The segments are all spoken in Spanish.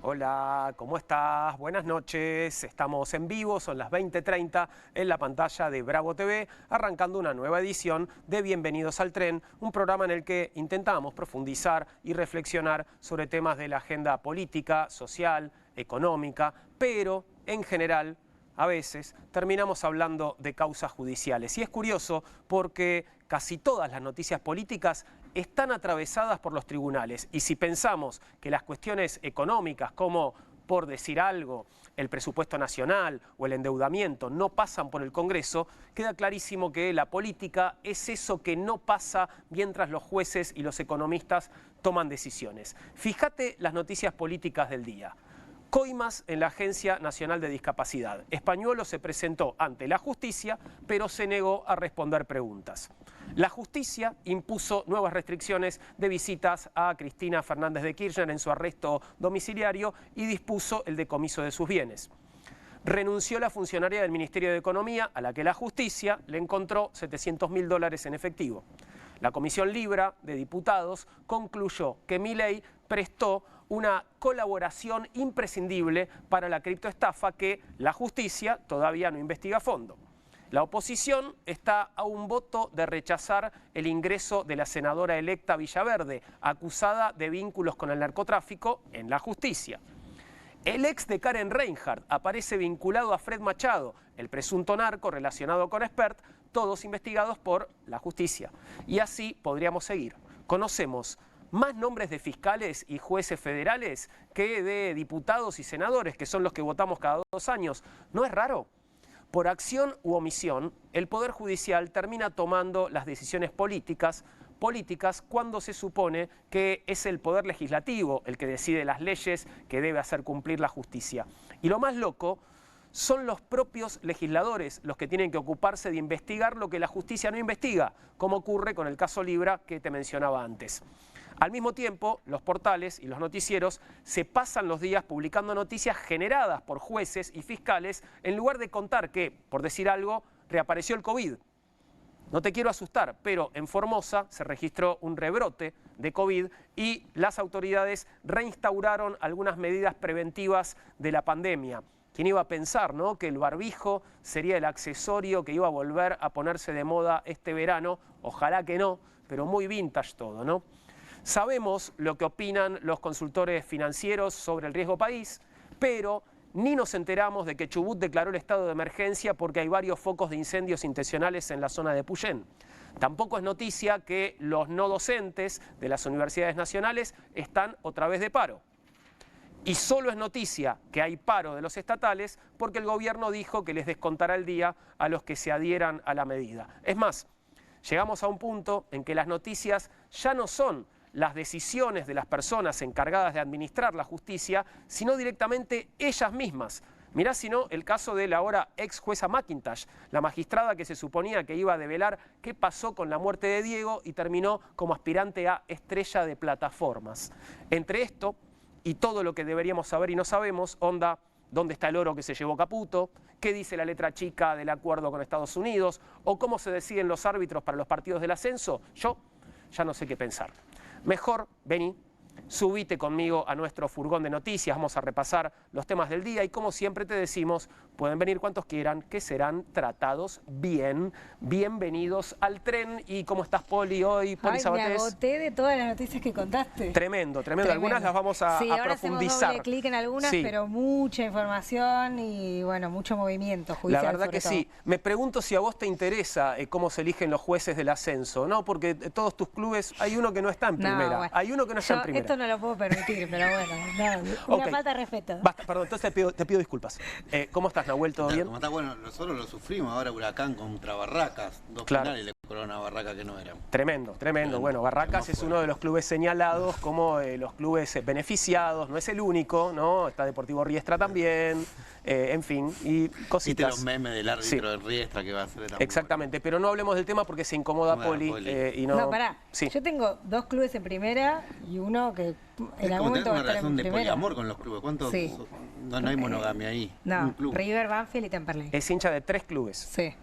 Hola, ¿cómo estás? Buenas noches. Estamos en vivo, son las 20:30 en la pantalla de Bravo TV, arrancando una nueva edición de Bienvenidos al Tren, un programa en el que intentamos profundizar y reflexionar sobre temas de la agenda política, social, económica, pero en general a veces terminamos hablando de causas judiciales. Y es curioso porque casi todas las noticias políticas están atravesadas por los tribunales. Y si pensamos que las cuestiones económicas, como, por decir algo, el presupuesto nacional o el endeudamiento no pasan por el Congreso, queda clarísimo que la política es eso que no pasa mientras los jueces y los economistas toman decisiones. Fíjate las noticias políticas del día. Coimas en la Agencia Nacional de Discapacidad. Españuelo se presentó ante la justicia, pero se negó a responder preguntas. La justicia impuso nuevas restricciones de visitas a Cristina Fernández de Kirchner en su arresto domiciliario y dispuso el decomiso de sus bienes. Renunció la funcionaria del Ministerio de Economía, a la que la justicia le encontró $700.000 en efectivo. La Comisión Libra de Diputados concluyó que Milei prestó una colaboración imprescindible para la criptoestafa que la justicia todavía no investiga a fondo. La oposición está a un voto de rechazar el ingreso de la senadora electa Villaverde, acusada de vínculos con el narcotráfico, en la justicia. El ex de Karen Reinhardt aparece vinculado a Fred Machado, el presunto narco relacionado con Spert, todos investigados por la justicia. Y así podríamos seguir. Conocemos más nombres de fiscales y jueces federales que de diputados y senadores, que son los que votamos cada 2 años. ¿No es raro? Por acción u omisión, el Poder Judicial termina tomando las decisiones políticas cuando se supone que es el Poder Legislativo el que decide las leyes que debe hacer cumplir la justicia. Y lo más loco son los propios legisladores los que tienen que ocuparse de investigar lo que la justicia no investiga, como ocurre con el caso Libra que te mencionaba antes. Al mismo tiempo, los portales y los noticieros se pasan los días publicando noticias generadas por jueces y fiscales en lugar de contar que, por decir algo, reapareció el COVID. No te quiero asustar, pero en Formosa se registró un rebrote de COVID y las autoridades reinstauraron algunas medidas preventivas de la pandemia. ¿Quién iba a pensar, no?, que el barbijo sería el accesorio que iba a volver a ponerse de moda este verano? Ojalá que no, pero muy vintage todo, ¿no? Sabemos lo que opinan los consultores financieros sobre el riesgo país, pero ni nos enteramos de que Chubut declaró el estado de emergencia porque hay varios focos de incendios intencionales en la zona de Puyén. Tampoco es noticia que los no docentes de las universidades nacionales están otra vez de paro. Y solo es noticia que hay paro de los estatales porque el gobierno dijo que les descontará el día a los que se adhieran a la medida. Es más, llegamos a un punto en que las noticias ya no son las decisiones de las personas encargadas de administrar la justicia, sino directamente ellas mismas. Mirá si no el caso de la ahora ex jueza McIntosh, la magistrada que se suponía que iba a develar qué pasó con la muerte de Diego y terminó como aspirante a estrella de plataformas. Entre esto y todo lo que deberíamos saber y no sabemos, onda, ¿dónde está el oro que se llevó Caputo? ¿Qué dice la letra chica del acuerdo con Estados Unidos? ¿O cómo se deciden los árbitros para los partidos del ascenso? Yo ya no sé qué pensar. Mejor, vení, subite conmigo a nuestro furgón de noticias, vamos a repasar los temas del día y como siempre te decimos, pueden venir cuantos quieran, que serán tratados bien. Bienvenidos al tren. ¿Y cómo estás, Poli, hoy? Poli Sabatés. Me agoté de todas las noticias que contaste. Tremendo. Algunas las vamos a ahora profundizar. Hacemos doble clic en algunas, pero mucha información y bueno, mucho movimiento judicial. La verdad que todo. Sí. Me pregunto si a vos te interesa cómo se eligen los jueces del ascenso, ¿no? Porque todos tus clubes, hay uno que no está en primera. Bueno, hay uno que no está en primera. Esto no lo puedo permitir, pero bueno, una falta de respeto. Basta, perdón, entonces te pido disculpas. ¿Cómo estás, Nahuel? ¿Todo bien? ¿Cómo está? Bueno, nosotros lo sufrimos ahora, Huracán contra Barracas, dos finales le cobraron a Barracas que no eran. Tremendo. Bueno, Barracas es uno de los clubes señalados como los clubes beneficiados, no es el único, ¿no? Está Deportivo Riestra también, en fin, y cositas. Viste los memes del árbitro de Riestra que va a hacer el Exactamente, pero no hablemos del tema porque se incomoda Poli. Y no, pará, yo tengo 2 clubes en primera y uno que en algún momento va a estar en primera. Es como tener una relación de poliamor con los clubes. ¿Cuántos? Sí. No hay monogamia ahí. No, River, Banfield y Temperley. Es hincha de 3 clubes. Sí.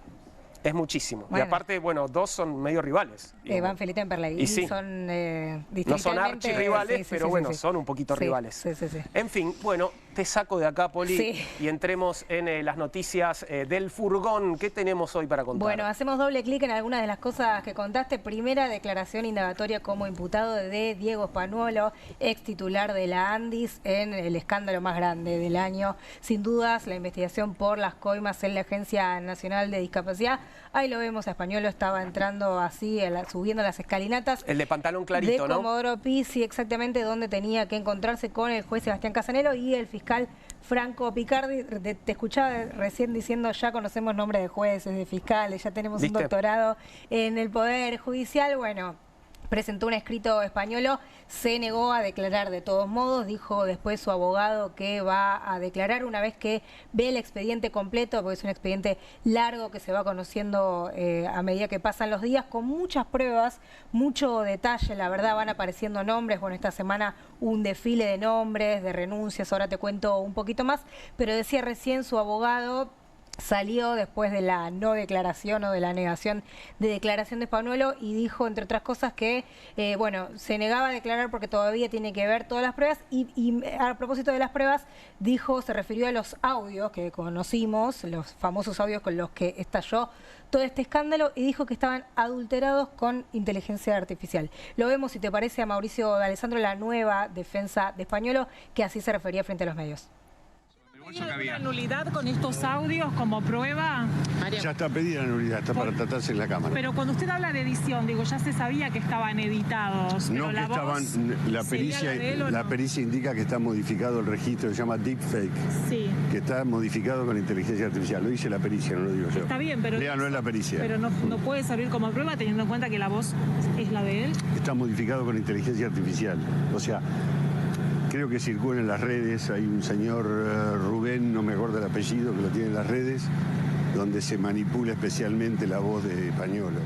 Es muchísimo. Bueno. Y aparte, bueno, dos son medio rivales. Van Felipe Temperley. Y sí. Son no son archirrivales, pero bueno, son un poquito rivales. Sí. En fin, bueno, te saco de acá, Poli, y entremos en las noticias del furgón. ¿Qué tenemos hoy para contar? Bueno, hacemos doble clic en algunas de las cosas que contaste. Primera declaración indagatoria como imputado de Diego Spagnuolo, ex titular de la Andis, en el escándalo más grande del año. Sin dudas, la investigación por las coimas en la Agencia Nacional de Discapacidad. Ahí lo vemos, a Spagnuolo estaba entrando así, subiendo las escalinatas. El de pantalón clarito, ¿no? De Comodoro Pi, sí, exactamente, donde tenía que encontrarse con el juez Sebastián Casanelo y el fiscal Franco Picardi. Te escuchaba recién diciendo, ya conocemos nombres de jueces, de fiscales, ya tenemos un doctorado en el Poder Judicial. Bueno, presentó un escrito Spagnuolo, se negó a declarar de todos modos, dijo después su abogado que va a declarar una vez que ve el expediente completo, porque es un expediente largo que se va conociendo a medida que pasan los días, con muchas pruebas, mucho detalle, la verdad van apareciendo nombres. Bueno, esta semana un desfile de nombres, de renuncias, ahora te cuento un poquito más, pero decía recién su abogado, salió después de la no declaración o de la negación de declaración de Spagnuolo y dijo, entre otras cosas, que bueno, se negaba a declarar porque todavía tiene que ver todas las pruebas y a propósito de las pruebas, dijo, se refirió a los audios que conocimos, los famosos audios con los que estalló todo este escándalo, y dijo que estaban adulterados con inteligencia artificial. Lo vemos, si te parece, a Mauricio D'Alessandro, la nueva defensa de Spagnuolo, que así se refería frente a los medios. ¿Una nulidad con estos audios como prueba? Ya está pedida la nulidad, está para tratarse en la Cámara. Pero cuando usted habla de edición, digo, ya se sabía que estaban editados. No, pero que estaban, la pericia indica que está modificado el registro, se llama deepfake. Sí. Que está modificado con inteligencia artificial. Lo dice la pericia, no lo digo yo. Está bien, pero... Léanlo en la pericia. Pero no puede servir como prueba teniendo en cuenta que la voz es la de él. Está modificado con inteligencia artificial. O sea, creo que circula en las redes, hay un señor Rubén, no me acuerdo el apellido, que lo tiene en las redes, donde se manipula especialmente la voz de Spagnuolo.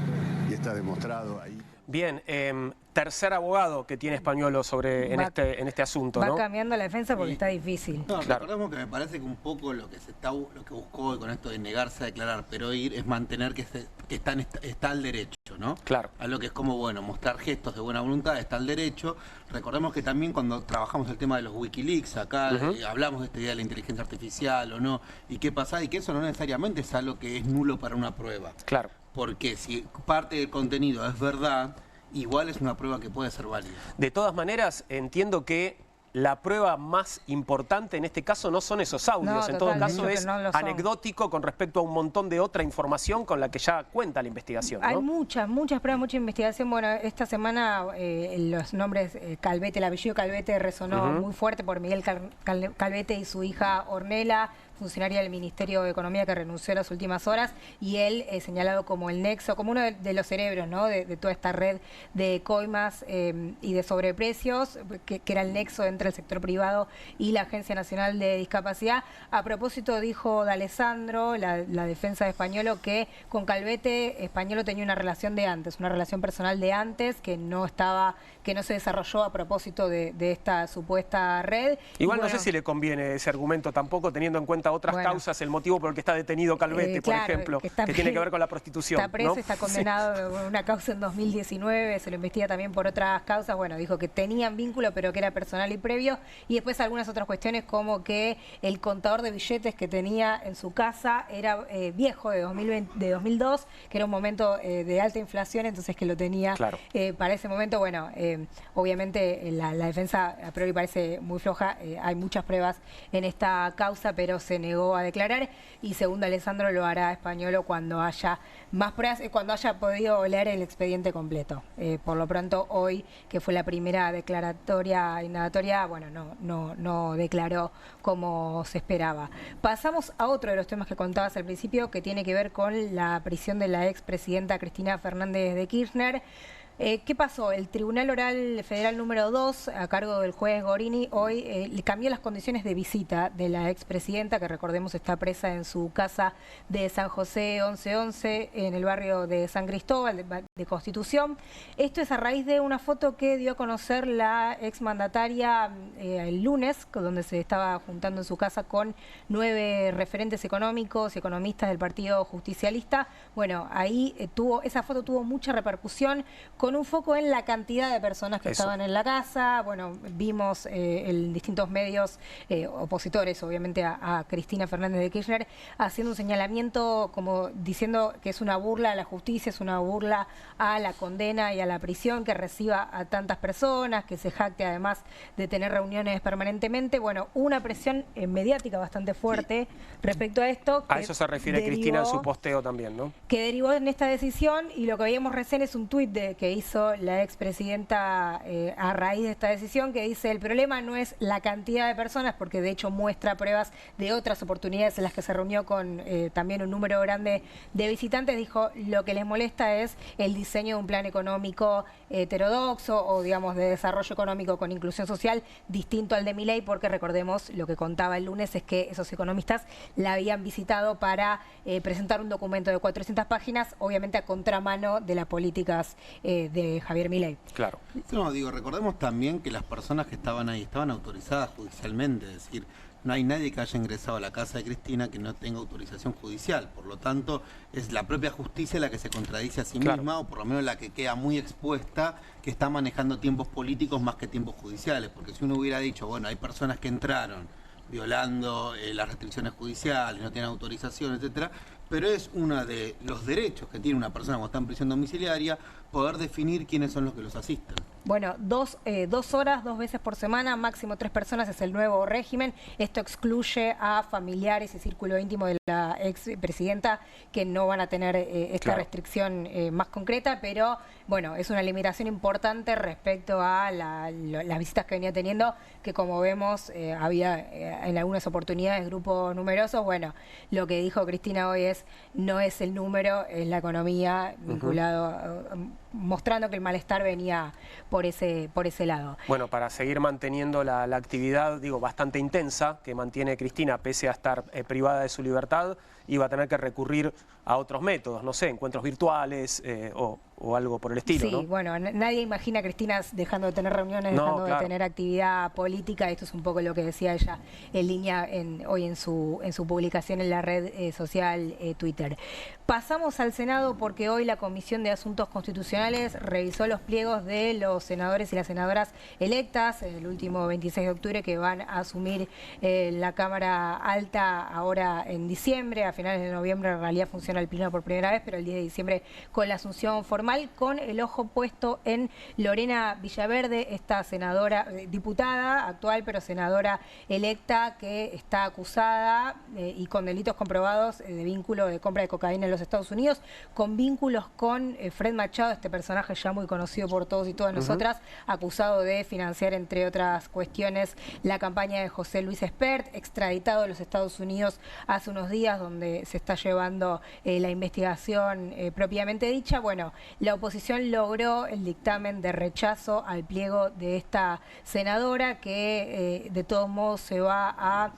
Y está demostrado ahí. Bien, tercer abogado que tiene Spagnuolo en este asunto, ¿no? Va cambiando la defensa porque está difícil. No, recordemos que me parece que un poco lo que buscó hoy con esto de negarse a declarar, pero ir, es mantener que está al derecho, ¿no? Claro. A lo que es como, bueno, mostrar gestos de buena voluntad, está al derecho. Recordemos que también cuando trabajamos el tema de los Wikileaks, acá hablamos de esta idea de la inteligencia artificial o no, y qué pasa, y que eso no necesariamente es algo que es nulo para una prueba. Claro. Porque si parte del contenido es verdad, igual es una prueba que puede ser válida. De todas maneras, entiendo que la prueba más importante en este caso no son esos audios, en todo caso es anecdótico con respecto a un montón de otra información con la que ya cuenta la investigación, ¿no? Hay muchas pruebas, mucha investigación. Bueno, esta semana los nombres Calvete, el apellido Calvete resonó muy fuerte por Miguel Calvete y su hija Ornella, funcionaria del Ministerio de Economía que renunció en las últimas horas, y él señalado como el nexo, como uno de los cerebros, ¿no? de toda esta red de coimas y de sobreprecios, que era el nexo entre el sector privado y la Agencia Nacional de Discapacidad. A propósito, dijo D'Alessandro, la defensa de Spagnuolo, que con Calvete Spagnuolo tenía una relación de antes, una relación personal de antes que no se desarrolló a propósito de esta supuesta red. Igual no sé si le conviene ese argumento tampoco, teniendo en cuenta otras causas, el motivo por el que está detenido Calvete, por ejemplo, que tiene que ver con la prostitución. Está preso, ¿no? está condenado por una causa en 2019, se lo investiga también por otras causas. Bueno, dijo que tenían vínculo, pero que era personal y previo. Y después algunas otras cuestiones, como que el contador de billetes que tenía en su casa era viejo, de 2002, que era un momento de alta inflación, entonces que lo tenía para ese momento. Bueno, obviamente la defensa a priori parece muy floja, hay muchas pruebas en esta causa, pero se negó a declarar, y según D'Alessandro lo hará Spagnuolo cuando haya más pruebas, cuando haya podido leer el expediente completo. Por lo pronto, hoy, que fue la primera declaratoria indagatoria, bueno, no declaró como se esperaba. Pasamos a otro de los temas que contabas al principio, que tiene que ver con la prisión de la expresidenta Cristina Fernández de Kirchner. ¿Qué pasó? El Tribunal Oral Federal número 2, a cargo del juez Gorini, hoy le cambió las condiciones de visita de la expresidenta, que recordemos está presa en su casa de San José 1111, en el barrio de San Cristóbal, de Constitución. Esto es a raíz de una foto que dio a conocer la exmandataria el lunes, donde se estaba juntando en su casa con 9 referentes económicos y economistas del Partido Justicialista. Bueno, ahí esa foto tuvo mucha repercusión, con un foco en la cantidad de personas que estaban en la casa. Bueno, vimos en distintos medios opositores, obviamente, a Cristina Fernández de Kirchner, haciendo un señalamiento como diciendo que es una burla a la justicia, es una burla a la condena y a la prisión que reciba a tantas personas, que se jacte además de tener reuniones permanentemente. Bueno, una presión mediática bastante fuerte respecto a esto. A eso se refiere Cristina en su posteo también, ¿no? Que derivó en esta decisión, y lo que veíamos recién es un tuit que hizo la expresidenta a raíz de esta decisión, que dice: el problema no es la cantidad de personas, porque de hecho muestra pruebas de otras oportunidades en las que se reunió con también un número grande de visitantes. Dijo, lo que les molesta es el diseño de un plan económico heterodoxo, o digamos de desarrollo económico con inclusión social, distinto al de Milei, porque recordemos, lo que contaba el lunes es que esos economistas la habían visitado para presentar un documento de 400 páginas, obviamente a contramano de las políticas de Javier Milei. Claro. No, digo, recordemos también que las personas que estaban ahí estaban autorizadas judicialmente, es decir, no hay nadie que haya ingresado a la casa de Cristina que no tenga autorización judicial. Por lo tanto, es la propia justicia la que se contradice a sí misma, o por lo menos la que queda muy expuesta, que está manejando tiempos políticos más que tiempos judiciales. Porque si uno hubiera dicho, bueno, hay personas que entraron violando las restricciones judiciales, no tienen autorización, etcétera, pero es uno de los derechos que tiene una persona cuando está en prisión domiciliaria, poder definir quiénes son los que los asisten. Bueno, 2 horas, 2 veces por semana, máximo 3 personas es el nuevo régimen. Esto excluye a familiares y círculo íntimo de la expresidenta, que no van a tener esta restricción más concreta, pero bueno, es una limitación importante respecto a las visitas que venía teniendo, que como vemos había en algunas oportunidades grupos numerosos. Bueno, lo que dijo Cristina hoy no es el número, es la economía, vinculado mostrando que el malestar venía por ese lado. Bueno, para seguir manteniendo la actividad, digo, bastante intensa que mantiene Cristina, pese a estar privada de su libertad, iba a tener que recurrir a otros métodos, no sé, encuentros virtuales o algo por el estilo, sí, ¿no? Bueno, nadie imagina a Cristina dejando de tener reuniones, dejando de tener actividad política. Esto es un poco lo que decía ella en línea hoy en su publicación en la red social Twitter. Pasamos al Senado, porque hoy la Comisión de Asuntos Constitucionales revisó los pliegos de los senadores y las senadoras electas el último 26 de octubre, que van a asumir la Cámara Alta ahora en diciembre. A finales de noviembre en realidad funciona el pleno por primera vez, pero el 10 de diciembre con la asunción formal, con el ojo puesto en Lorena Villaverde, esta senadora, diputada actual, pero senadora electa, que está acusada y con delitos comprobados de vínculo de compra de cocaína en los Estados Unidos, con vínculos con Fred Machado, este personaje ya muy conocido por todos y todas nosotras, acusado de financiar, entre otras cuestiones, la campaña de José Luis Espert, extraditado de los Estados Unidos hace unos días, donde se está llevando la investigación propiamente dicha. Bueno, la oposición logró el dictamen de rechazo al pliego de esta senadora, que de todos modos se va a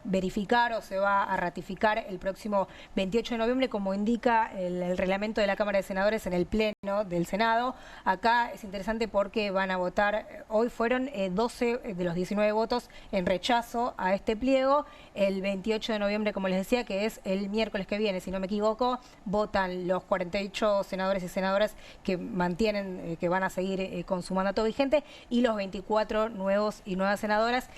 verificar o se va a ratificar el próximo 28 de noviembre, como indica el reglamento de la Cámara de Senadores en el Pleno del Senado. Acá es interesante porque van a votar, hoy fueron 12 de los 19 votos en rechazo a este pliego. El 28 de noviembre, como les decía, que es el miércoles que viene, si no me equivoco, votan los 48 senadores y senadoras que mantienen, que van a seguir con su mandato vigente, y los 24 nuevos y nuevas senadoras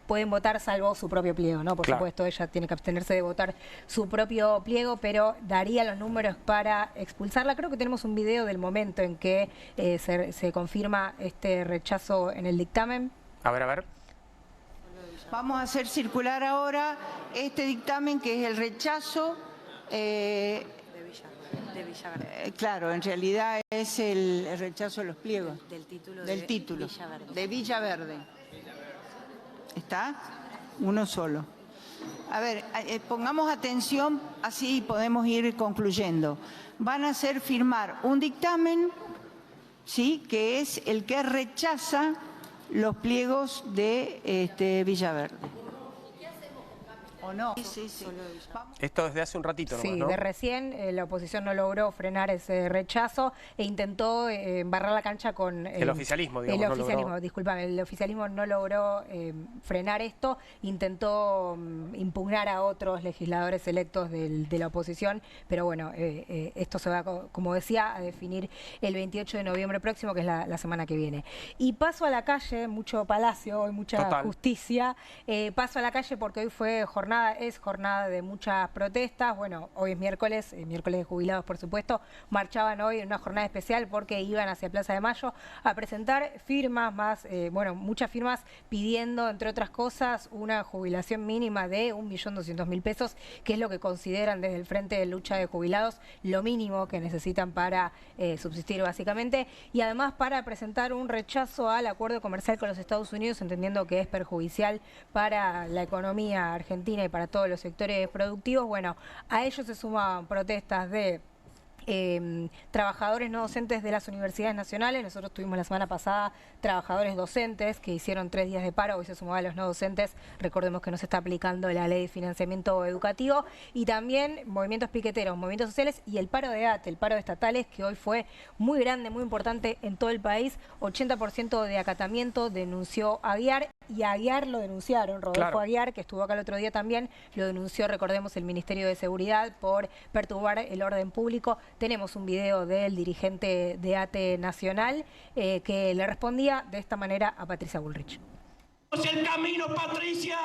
pueden votar salvo su propio pliego, ¿no? Por supuesto, ella tiene que abstenerse de votar su propio pliego, pero daría los números para expulsarla. Creo que tenemos un video del momento en que se confirma este rechazo en el dictamen. A ver. Vamos a hacer circular ahora este dictamen, que es el rechazo de Villaverde. Claro, en realidad es el rechazo de los pliegos. Del título de Villaverde. ¿Está? Uno solo. A ver, pongamos atención, así podemos ir concluyendo. Van a hacer firmar un dictamen ¿sí? Que es el que rechaza los pliegos de Villaverde. ¿O no? Sí. Esto desde hace un ratito nomás, Sí, ¿no? de recién la oposición no logró frenar ese rechazo e intentó embarrar la cancha con... el oficialismo, digamos, el oficialismo, no logró. disculpame, el oficialismo no logró frenar esto, intentó impugnar a otros legisladores electos de la oposición, pero bueno, esto se va, como decía, a definir el 28 de noviembre próximo, que es la semana que viene. Y paso a la calle, mucho palacio, hoy mucha Total. justicia, paso a la calle porque hoy fue es jornada de muchas protestas. Bueno, hoy es miércoles de jubilados, por supuesto. Marchaban hoy en una jornada especial porque iban hacia Plaza de Mayo a presentar firmas muchas firmas pidiendo, entre otras cosas, una jubilación mínima de 1.200.000 pesos, que es lo que consideran desde el Frente de Lucha de Jubilados lo mínimo que necesitan para subsistir, básicamente, y además para presentar un rechazo al acuerdo comercial con los Estados Unidos, entendiendo que es perjudicial para la economía argentina y para todos los sectores productivos. Bueno, a ellos se suman protestas de trabajadores no docentes de las universidades nacionales. Nosotros tuvimos la semana pasada trabajadores docentes que hicieron 3 días de paro, hoy se sumaban los no docentes. Recordemos que no se está aplicando la ley de financiamiento educativo, y también movimientos piqueteros, movimientos sociales y el paro de ATE, el paro de estatales, que hoy fue muy grande, muy importante en todo el país. 80% de acatamiento, denunció Aguiar, y a Aguiar lo denunciaron, Rodolfo Claro. Aguiar, que estuvo acá el otro día también, lo denunció, recordemos, el Ministerio de Seguridad por perturbar el orden público. Tenemos un video del dirigente de ATE Nacional que le respondía de esta manera a Patricia Bullrich. El camino, Patricia,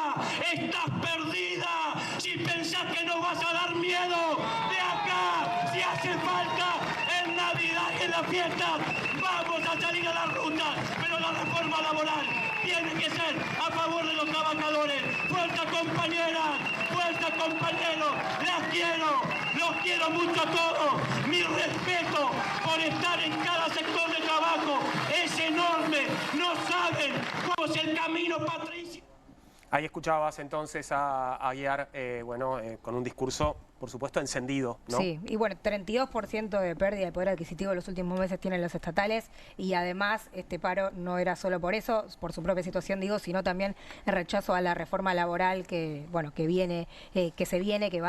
estás perdida. Si pensás que no vas a dar miedo, de acá, si hace falta, en Navidad y en la fiesta, vamos a salir a la ruta. Pero la reforma laboral tiene que ser a favor de los trabajadores. Fuerza, compañeras, fuerza, compañeros, los quiero mucho a todos. Mi respeto por estar en cada sector de trabajo es enorme. No saben cómo es el camino, Patricia. Ahí escuchabas entonces a Aguiar, con un discurso, por supuesto, encendido, ¿no? Sí, y bueno, 32% de pérdida de poder adquisitivo en los últimos meses tienen los estatales, y además este paro no era solo por eso, por su propia situación, digo, sino también el rechazo a la reforma laboral que va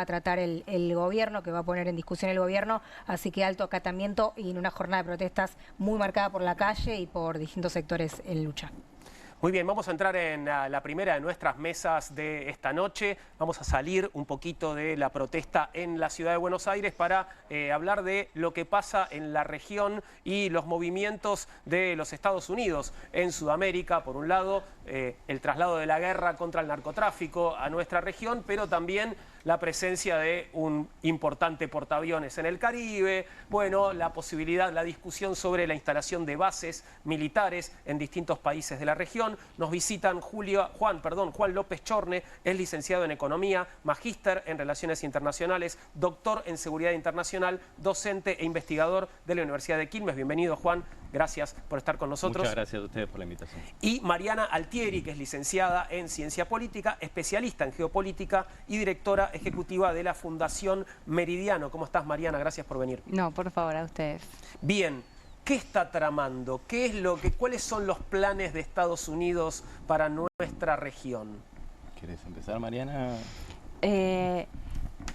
a tratar el gobierno, que va a poner en discusión el gobierno. Así que alto acatamiento y en una jornada de protestas muy marcada por la calle y por distintos sectores en lucha. Muy bien, vamos a entrar en la primera de nuestras mesas de esta noche. Vamos a salir un poquito de la protesta en la ciudad de Buenos Aires para hablar de lo que pasa en la región y los movimientos de los Estados Unidos en Sudamérica. Por un lado, el traslado de la guerra contra el narcotráfico a nuestra región, pero también la presencia de un importante portaaviones en el Caribe, bueno, la posibilidad, la discusión sobre la instalación de bases militares en distintos países de la región. Nos visitan Juan López Chorne, es licenciado en Economía, magíster en Relaciones Internacionales, doctor en Seguridad Internacional, docente e investigador de la Universidad de Quilmes. Bienvenido, Juan. Gracias por estar con nosotros. Muchas gracias a ustedes por la invitación. Y Mariana Altieri, que es licenciada en Ciencia Política, especialista en Geopolítica y directora ejecutiva de la Fundación Meridiano. ¿Cómo estás, Mariana? Gracias por venir. No, por favor, a ustedes. Bien, ¿qué está tramando? ¿Cuáles son los planes de Estados Unidos para nuestra región? ¿Quieres empezar, Mariana? ¿Qué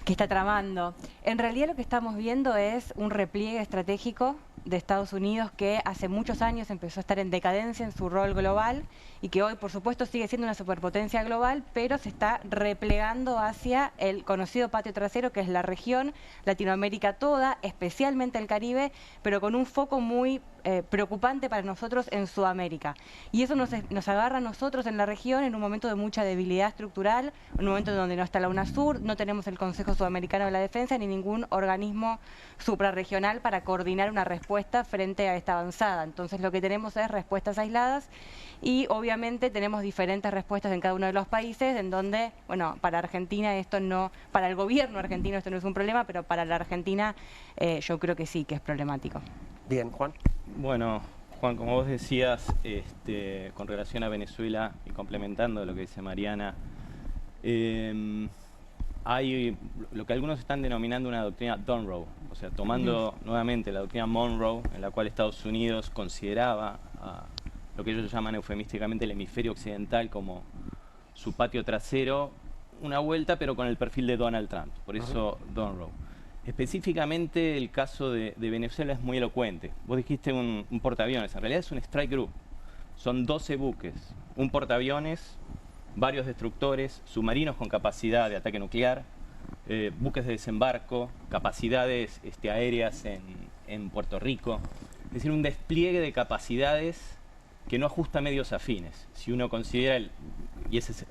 está tramando? En realidad lo que estamos viendo es un repliegue estratégico de Estados Unidos, que hace muchos años empezó a estar en decadencia en su rol global y que hoy, por supuesto, sigue siendo una superpotencia global, pero se está replegando hacia el conocido patio trasero, que es la región, Latinoamérica toda, especialmente el Caribe, pero con un foco muy preocupante para nosotros en Sudamérica. Y eso nos agarra a nosotros en la región en un momento de mucha debilidad estructural, en un momento en donde no está la UNASUR, no tenemos el Consejo Sudamericano de la Defensa ni ningún organismo suprarregional para coordinar una respuesta frente a esta avanzada. Entonces lo que tenemos es respuestas aisladas y obviamente tenemos diferentes respuestas en cada uno de los países, en donde, bueno, para Argentina esto no, para el gobierno argentino esto no es un problema, pero para la Argentina yo creo que sí, que es problemático. Bien, Juan. Bueno, Juan, como vos decías, con relación a Venezuela y complementando lo que dice Mariana, hay lo que algunos están denominando una doctrina Monroe, o sea, tomando nuevamente la doctrina Monroe, en la cual Estados Unidos consideraba lo que ellos llaman eufemísticamente el hemisferio occidental como su patio trasero, una vuelta pero con el perfil de Donald Trump, por eso Monroe. Específicamente el caso de Venezuela es muy elocuente. Vos dijiste un portaaviones, en realidad es un strike group. Son 12 buques, un portaaviones, varios destructores, submarinos con capacidad de ataque nuclear, buques de desembarco, capacidades aéreas en Puerto Rico. Es decir, un despliegue de capacidades que no ajusta medios afines. Si uno considera,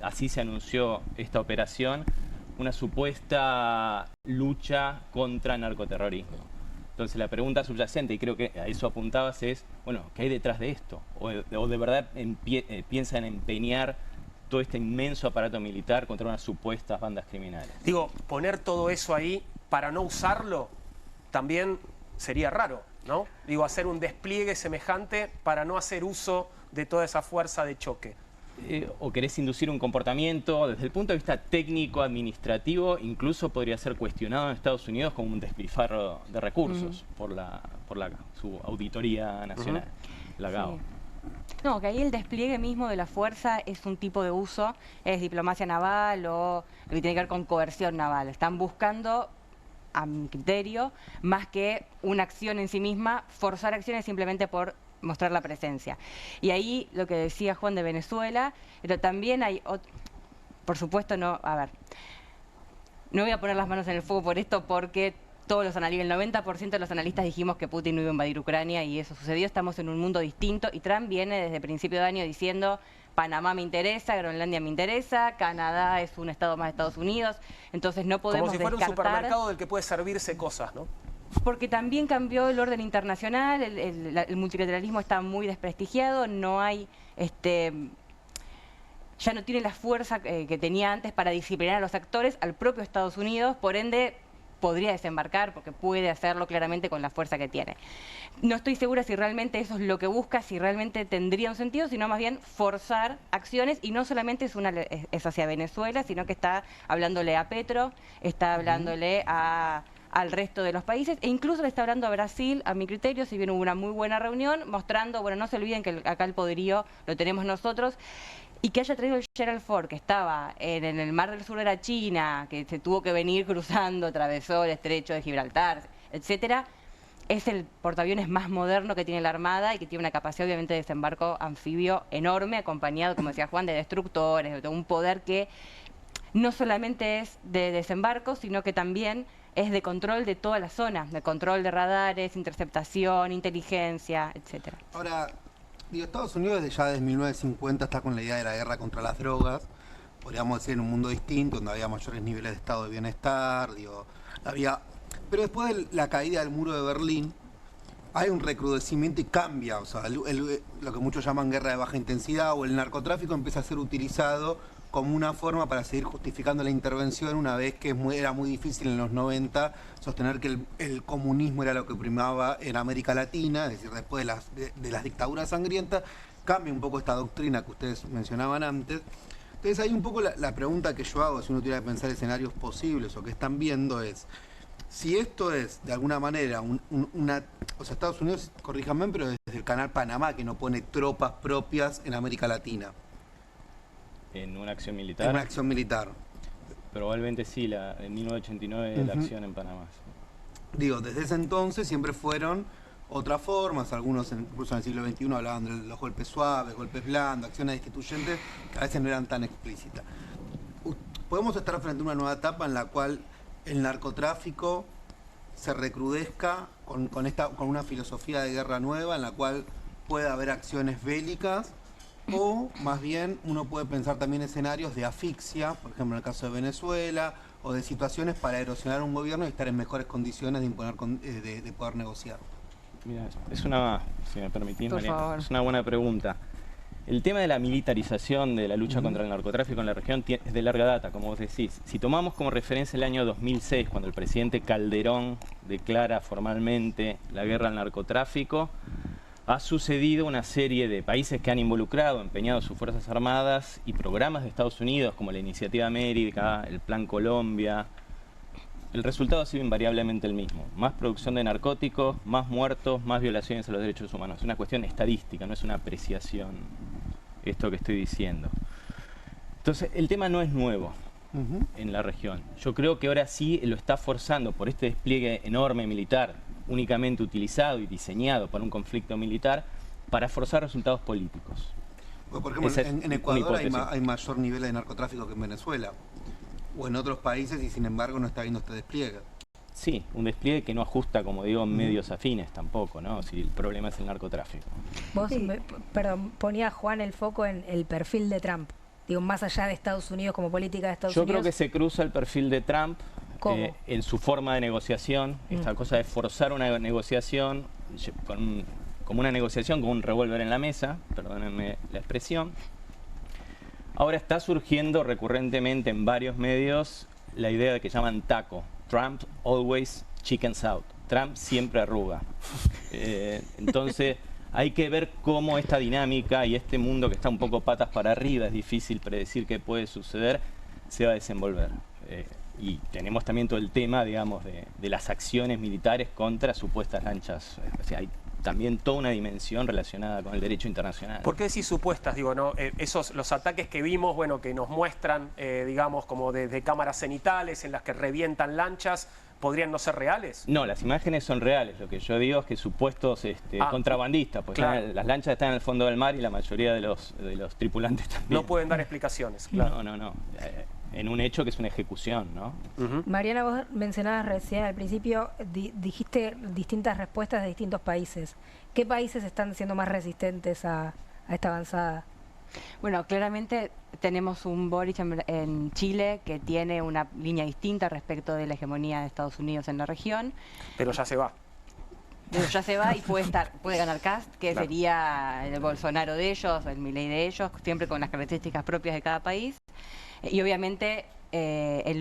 así se anunció esta operación, una supuesta lucha contra narcoterrorismo. Entonces la pregunta subyacente, y creo que a eso apuntabas, es, bueno, ¿qué hay detrás de esto? ¿O de verdad piensan empeñar todo este inmenso aparato militar contra unas supuestas bandas criminales? Digo, poner todo eso ahí para no usarlo también sería raro, ¿no? Digo, hacer un despliegue semejante para no hacer uso de toda esa fuerza de choque. O querés inducir un comportamiento desde el punto de vista técnico, administrativo, incluso podría ser cuestionado en Estados Unidos como un despilfarro de recursos por su auditoría nacional, la GAO. Sí. No, que ahí el despliegue mismo de la fuerza es un tipo de uso, es diplomacia naval o lo que tiene que ver con coerción naval. Están buscando, a mi criterio, más que una acción en sí misma, forzar acciones simplemente por mostrar la presencia. Y ahí lo que decía Juan de Venezuela, pero también hay, por supuesto, no voy a poner las manos en el fuego por esto porque todos los analistas, el 90% de los analistas dijimos que Putin no iba a invadir Ucrania y eso sucedió, estamos en un mundo distinto y Trump viene desde principio de año diciendo Panamá me interesa, Groenlandia me interesa, Canadá es un estado más de Estados Unidos, entonces no podemos descartar... Como si fuera un supermercado del que puede servirse cosas, ¿no? Porque también cambió el orden internacional, el multilateralismo está muy desprestigiado, no hay, ya no tiene la fuerza que tenía antes para disciplinar a los actores, al propio Estados Unidos, por ende podría desembarcar porque puede hacerlo claramente con la fuerza que tiene. No estoy segura si realmente eso es lo que busca, si realmente tendría un sentido, sino más bien forzar acciones y no solamente es hacia Venezuela, sino que está hablándole a Petro, está hablándole al resto de los países e incluso le está hablando a Brasil, a mi criterio, si bien hubo una muy buena reunión, mostrando, bueno, no se olviden que acá el poderío lo tenemos nosotros, y que haya traído el Gerald Ford, que estaba en el Mar del Sur de la China, que se tuvo que venir cruzando, atravesó el Estrecho de Gibraltar, etcétera, es el portaaviones más moderno que tiene la Armada y que tiene una capacidad obviamente de desembarco anfibio enorme, acompañado, como decía Juan, de destructores, de un poder que no solamente es de desembarco, sino que también es de control de toda la zona, de control de radares, interceptación, inteligencia, etcétera. Ahora, Estados Unidos ya desde 1950 está con la idea de la guerra contra las drogas, podríamos decir en un mundo distinto, donde había mayores niveles de estado de bienestar, pero después de la caída del muro de Berlín, hay un recrudecimiento y cambia, o sea, lo que muchos llaman guerra de baja intensidad o el narcotráfico empieza a ser utilizado como una forma para seguir justificando la intervención, una vez que era muy difícil en los 90 sostener que el comunismo era lo que primaba en América Latina, es decir, después de las dictaduras sangrientas, cambia un poco esta doctrina que ustedes mencionaban antes. Entonces hay un poco la pregunta que yo hago, si uno tuviera que pensar escenarios posibles o que están viendo es, si esto es de alguna manera o sea, Estados Unidos, corríjanme, pero desde el canal Panamá, que no pone tropas propias en América Latina. ¿En una acción militar? En una acción militar. Probablemente sí, en 1989 la acción en Panamá. Digo, desde ese entonces siempre fueron otras formas, algunos incluso en el siglo XXI hablaban de los golpes suaves, golpes blandos, acciones destituyentes, que a veces no eran tan explícitas. Podemos estar frente a una nueva etapa en la cual el narcotráfico se recrudezca con una filosofía de guerra nueva, en la cual pueda haber acciones bélicas, o más bien uno puede pensar también escenarios de asfixia, por ejemplo en el caso de Venezuela, o de situaciones para erosionar un gobierno y estar en mejores condiciones de imponer de poder negociar. Mira, si me permitís, María, es una buena pregunta. El tema de la militarización de la lucha contra el narcotráfico en la región es de larga data, como vos decís. Si tomamos como referencia el año 2006, cuando el presidente Calderón declara formalmente la guerra al narcotráfico, ha sucedido una serie de países que han involucrado, empeñado sus Fuerzas Armadas y programas de Estados Unidos como la Iniciativa América, el Plan Colombia. El resultado ha sido invariablemente el mismo. Más producción de narcóticos, más muertos, más violaciones a los derechos humanos. Es una cuestión estadística, no es una apreciación esto que estoy diciendo. Entonces, el tema no es nuevo en la región. Yo creo que ahora sí lo está forzando por este despliegue enorme militar, únicamente utilizado y diseñado para un conflicto militar, para forzar resultados políticos. Bueno, por ejemplo, en Ecuador hay mayor nivel de narcotráfico que en Venezuela, o en otros países, y sin embargo no está habiendo este despliegue. Sí, un despliegue que no ajusta, como digo, medios afines tampoco, ¿no? Si el problema es el narcotráfico. Vos, perdón, ponía Juan el foco en el perfil de Trump. Digo, más allá de Estados Unidos como política de Estados Unidos. Yo creo que se cruza el perfil de Trump en su forma de negociación. Esta cosa de forzar una negociación, como una negociación con un revólver en la mesa, perdónenme la expresión. Ahora está surgiendo recurrentemente en varios medios la idea de que llaman taco. Trump always chickens out. Trump siempre arruga. Entonces hay que ver cómo esta dinámica y este mundo que está un poco patas para arriba, es difícil predecir qué puede suceder, se va a desenvolver. Y tenemos también todo el tema, digamos, de las acciones militares contra supuestas lanchas. O sea, hay también toda una dimensión relacionada con el derecho internacional. ¿Por qué decís supuestas? Digo, ¿no? Los ataques que vimos, bueno, que nos muestran, digamos, como de cámaras cenitales en las que revientan lanchas, ¿podrían no ser reales? No, las imágenes son reales. Lo que yo digo es que supuestos contrabandistas, pues claro. Las lanchas están en el fondo del mar y la mayoría de los tripulantes también. No pueden dar explicaciones, claro. No. En un hecho que es una ejecución, ¿no? Mariana, vos mencionabas recién al principio, dijiste distintas respuestas de distintos países. ¿Qué países están siendo más resistentes a esta avanzada? Bueno, claramente tenemos un Boric en Chile que tiene una línea distinta respecto de la hegemonía de Estados Unidos en la región. Pero ya se va. Pero ya se va y puede ganar Cast, que claro. Sería el Bolsonaro de ellos, el Milei de ellos, siempre con las características propias de cada país. Y obviamente el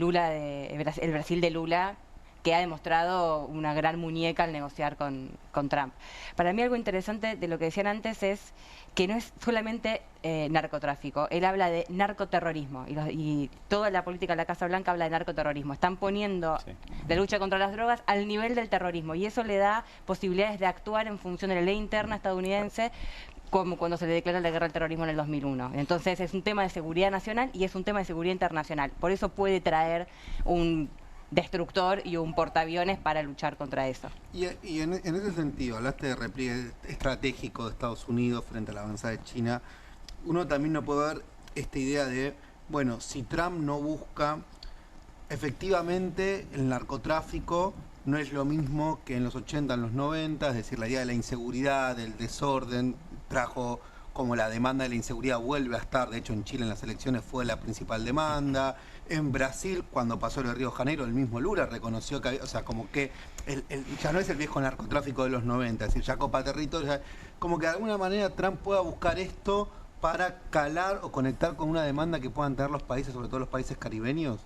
Brasil de Lula, que ha demostrado una gran muñeca al negociar con Trump. Para mí algo interesante de lo que decían antes es que no es solamente narcotráfico, él habla de narcoterrorismo y toda la política de la Casa Blanca habla de narcoterrorismo. Están poniendo la lucha contra las drogas al nivel del terrorismo y eso le da posibilidades de actuar en función de la ley interna estadounidense, como cuando se le declara la guerra al terrorismo en el 2001. Entonces es un tema de seguridad nacional y es un tema de seguridad internacional. Por eso puede traer un destructor y un portaaviones para luchar contra eso. Y en ese sentido, hablaste de repliegue estratégico de Estados Unidos frente a la avanzada de China. Uno también no puede ver esta idea de, bueno, si Trump no busca, efectivamente el narcotráfico no es lo mismo que en los 80, en los 90, es decir, la idea de la inseguridad, del desorden, trajo como la demanda de la inseguridad vuelve a estar, de hecho en Chile en las elecciones fue la principal demanda, en Brasil cuando pasó el Río de Janeiro el mismo Lula reconoció que había, o sea, como que ya no es el viejo narcotráfico de los 90, es decir, ya copa territorio, como que de alguna manera Trump pueda buscar esto para calar o conectar con una demanda que puedan tener los países, sobre todo los países caribeños,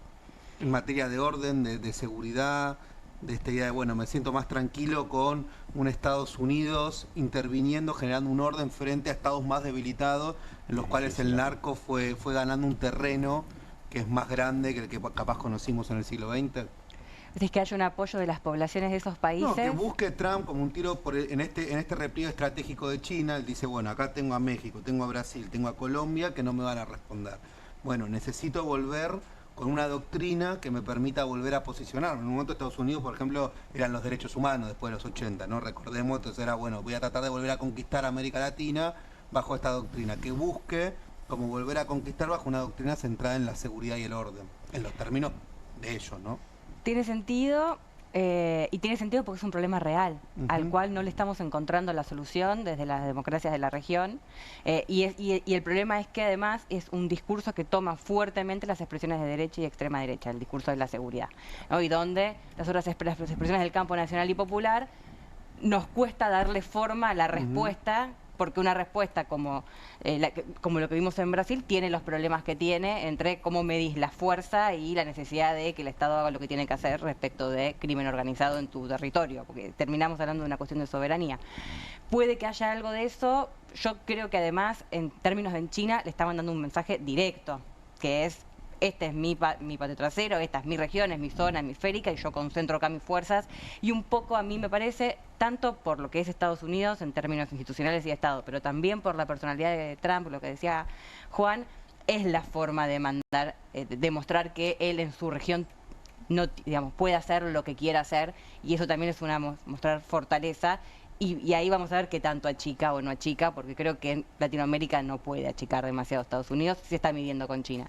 en materia de orden, de seguridad, de esta idea de, bueno, me siento más tranquilo con un Estados Unidos interviniendo, generando un orden frente a estados más debilitados, en los cuales el narco fue ganando un terreno que es más grande que el que capaz conocimos en el siglo XX. Es que haya un apoyo de las poblaciones de esos países. No, que busque Trump como un tiro en este repliegue estratégico de China. Él dice, bueno, acá tengo a México, tengo a Brasil, tengo a Colombia que no me van a responder. Bueno, necesito volver con una doctrina que me permita volver a posicionarme. En un momento Estados Unidos, por ejemplo, eran los derechos humanos después de los 80, ¿no? Recordemos, entonces era, bueno, voy a tratar de volver a conquistar América Latina bajo esta doctrina, que busque como volver a conquistar bajo una doctrina centrada en la seguridad y el orden, en los términos de ellos, ¿no? Tiene sentido, y tiene sentido porque es un problema real, al cual no le estamos encontrando la solución desde las democracias de la región, y el problema es que además es un discurso que toma fuertemente las expresiones de derecha y extrema derecha, el discurso de la seguridad, ¿no? Y donde las otras expresiones del campo nacional y popular nos cuesta darle forma a la respuesta porque una respuesta como lo que vimos en Brasil tiene los problemas que tiene entre cómo medís la fuerza y la necesidad de que el Estado haga lo que tiene que hacer respecto de crimen organizado en tu territorio, porque terminamos hablando de una cuestión de soberanía. Puede que haya algo de eso. Yo creo que además, en términos de China, le está mandando un mensaje directo, que es: este es mi patio trasero, esta es mi región, es mi zona hemisférica y yo concentro acá mis fuerzas. Y un poco a mí me parece, tanto por lo que es Estados Unidos en términos institucionales y de Estado, pero también por la personalidad de Trump, lo que decía Juan, es la forma de mandar, demostrar que él en su región no, digamos, puede hacer lo que quiera hacer, y eso también es mostrar fortaleza. Y ahí vamos a ver qué tanto achica o no achica, porque creo que Latinoamérica no puede achicar demasiado a Estados Unidos, se está midiendo con China.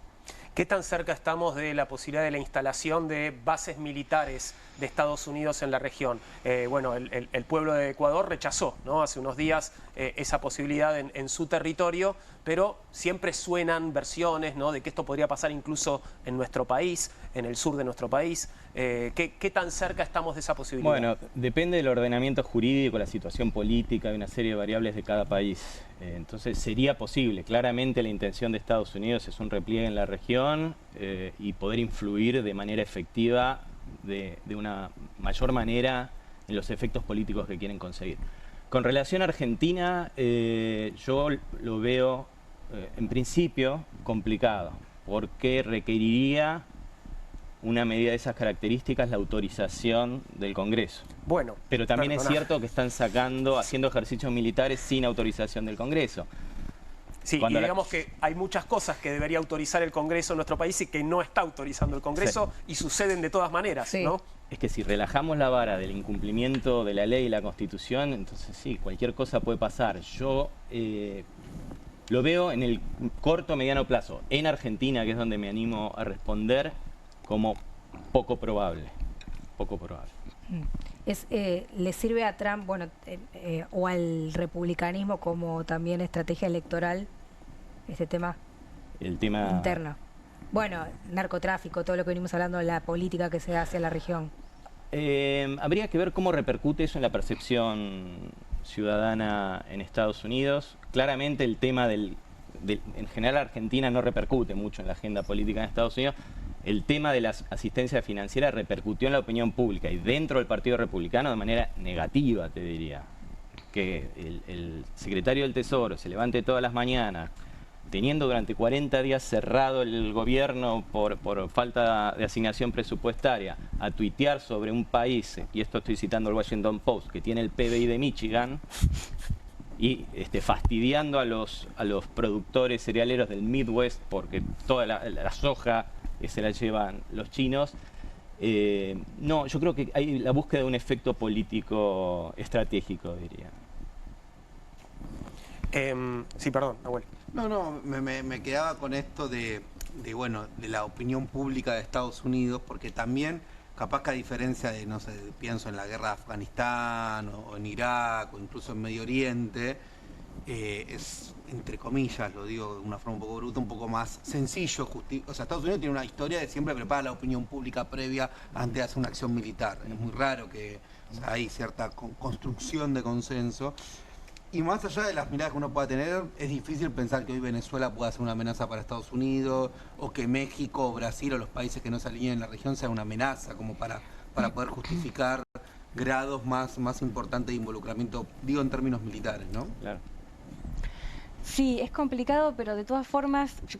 ¿Qué tan cerca estamos de la posibilidad de la instalación de bases militares de Estados Unidos en la región? Bueno, el pueblo de Ecuador rechazó, ¿no?, hace unos días esa posibilidad en su territorio, pero siempre suenan versiones, ¿no?, de que esto podría pasar incluso en nuestro país, en el sur de nuestro país. ¿Qué tan cerca estamos de esa posibilidad? Bueno, depende del ordenamiento jurídico, la situación política y una serie de variables de cada país. Entonces sería posible. Claramente la intención de Estados Unidos es un repliegue en la región y poder influir de manera efectiva, de una mayor manera, en los efectos políticos que quieren conseguir. Con relación a Argentina, yo lo veo en principio complicado, porque requeriría una medida de esas características, la autorización del Congreso. Bueno, pero también es cierto que están haciendo ejercicios militares sin autorización del Congreso. Sí, y digamos que hay muchas cosas que debería autorizar el Congreso en nuestro país y que no está autorizando el Congreso, sí, y suceden de todas maneras, sí, ¿no? Es que si relajamos la vara del incumplimiento de la ley y la Constitución, entonces sí, cualquier cosa puede pasar. Yo lo veo en el corto mediano plazo, en Argentina, que es donde me animo a responder, como poco probable. Poco probable. ¿Le sirve a Trump, bueno, o al republicanismo como también estrategia electoral este tema? El tema interno. Bueno, narcotráfico, todo lo que venimos hablando, la política que se hace en la región. Habría que ver cómo repercute eso en la percepción ciudadana en Estados Unidos. Claramente el tema en general Argentina no repercute mucho en la agenda política en Estados Unidos. El tema de la asistencia financiera repercutió en la opinión pública y dentro del Partido Republicano de manera negativa, te diría. Que el secretario del Tesoro se levante todas las mañanas, teniendo durante 40 días cerrado el gobierno por falta de asignación presupuestaria, a tuitear sobre un país, y esto estoy citando el Washington Post, que tiene el PBI de Michigan, y fastidiando a los productores cerealeros del Midwest, porque toda la soja se la llevan los chinos. No, yo creo que hay la búsqueda de un efecto político estratégico, diría. Sí, perdón, Nahuel. No, me quedaba con esto de la opinión pública de Estados Unidos, porque también, capaz que a diferencia de, no sé, pienso en la guerra de Afganistán o en Irak o incluso en Medio Oriente, es, entre comillas, lo digo de una forma un poco bruta, un poco más sencillo. O sea, Estados Unidos tiene una historia de siempre prepara la opinión pública previa antes de hacer una acción militar. Es muy raro que hay cierta construcción de consenso. Y más allá de las miradas que uno pueda tener, es difícil pensar que hoy Venezuela pueda ser una amenaza para Estados Unidos, o que México o Brasil o los países que no se alinean en la región sean una amenaza, como para poder justificar grados más importantes de involucramiento, digo en términos militares, ¿no? Claro. Sí, es complicado, pero de todas formas yo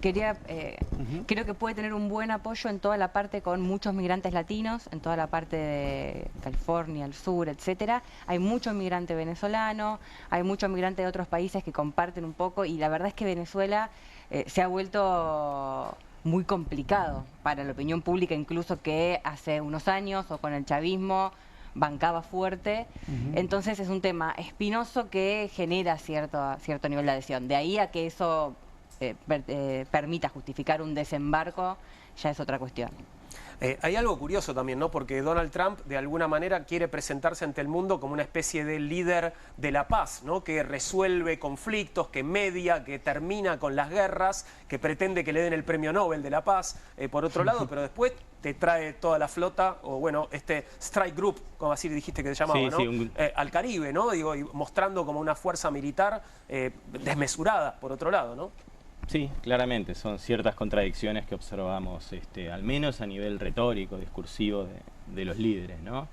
creo que puede tener un buen apoyo en toda la parte con muchos migrantes latinos, en toda la parte de California, el sur, etcétera. Hay mucho migrante venezolano, hay mucho migrante de otros países que comparten un poco, y la verdad es que Venezuela se ha vuelto muy complicado para la opinión pública, incluso que hace unos años o con el chavismo bancaba fuerte. Entonces es un tema espinoso que genera cierto nivel de adhesión. De ahí a que eso permita justificar un desembarco, ya es otra cuestión. Hay algo curioso también, ¿no? Porque Donald Trump de alguna manera quiere presentarse ante el mundo como una especie de líder de la paz, ¿no? Que resuelve conflictos, que media, que termina con las guerras, que pretende que le den el premio Nobel de la paz, por otro lado, pero después te trae toda la flota, o bueno, este Strike Group, como así dijiste que se llamaba, sí, ¿no? Sí, al Caribe, ¿no? Digo, y mostrando como una fuerza militar desmesurada, por otro lado, ¿no? Sí, claramente, son ciertas contradicciones que observamos, al menos a nivel retórico, discursivo de los líderes, ¿no?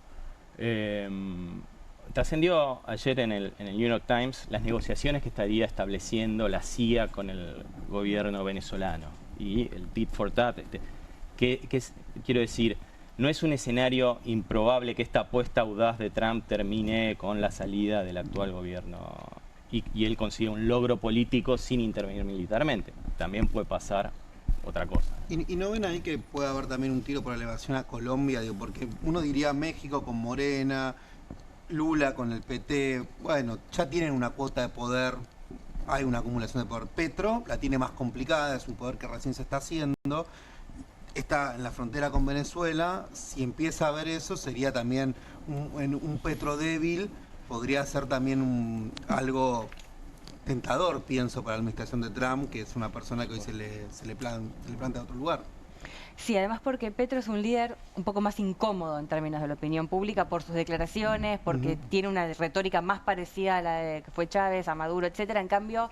Trascendió ayer en el New York Times las negociaciones que estaría estableciendo la CIA con el gobierno venezolano y el tit for tat, quiero decir, no es un escenario improbable que esta apuesta audaz de Trump termine con la salida del actual gobierno y él consigue un logro político sin intervenir militarmente. También puede pasar otra cosa. ¿Y no ven ahí que puede haber también un tiro por elevación a Colombia? Digo, porque uno diría México con Morena, Lula con el PT, bueno, ya tienen una cuota de poder, hay una acumulación de poder. Petro la tiene más complicada, es un poder que recién se está haciendo, está en la frontera con Venezuela. Si empieza a ver eso, sería también un Petro débil. Podría ser también algo tentador, pienso, para la administración de Trump, que es una persona que hoy se le plantea a otro lugar. Sí, además porque Petro es un líder un poco más incómodo en términos de la opinión pública por sus declaraciones, porque tiene una retórica más parecida a la de que fue Chávez, a Maduro, etcétera. En cambio,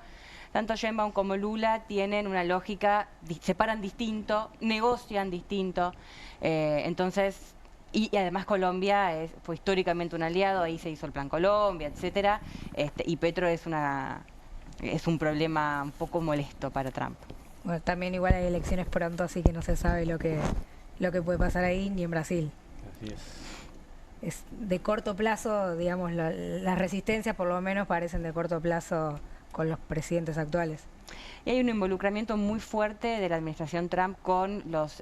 tanto Sheinbaum como Lula tienen una lógica, se paran distinto, negocian distinto, entonces... Y además Colombia fue históricamente un aliado, ahí se hizo el Plan Colombia, etcétera, y Petro es un problema un poco molesto para Trump. Bueno, también igual hay elecciones pronto, así que no se sabe lo que puede pasar ahí ni en Brasil. Así es. Es de corto plazo, digamos, las resistencias por lo menos parecen de corto plazo con los presidentes actuales. Y hay un involucramiento muy fuerte de la administración Trump con los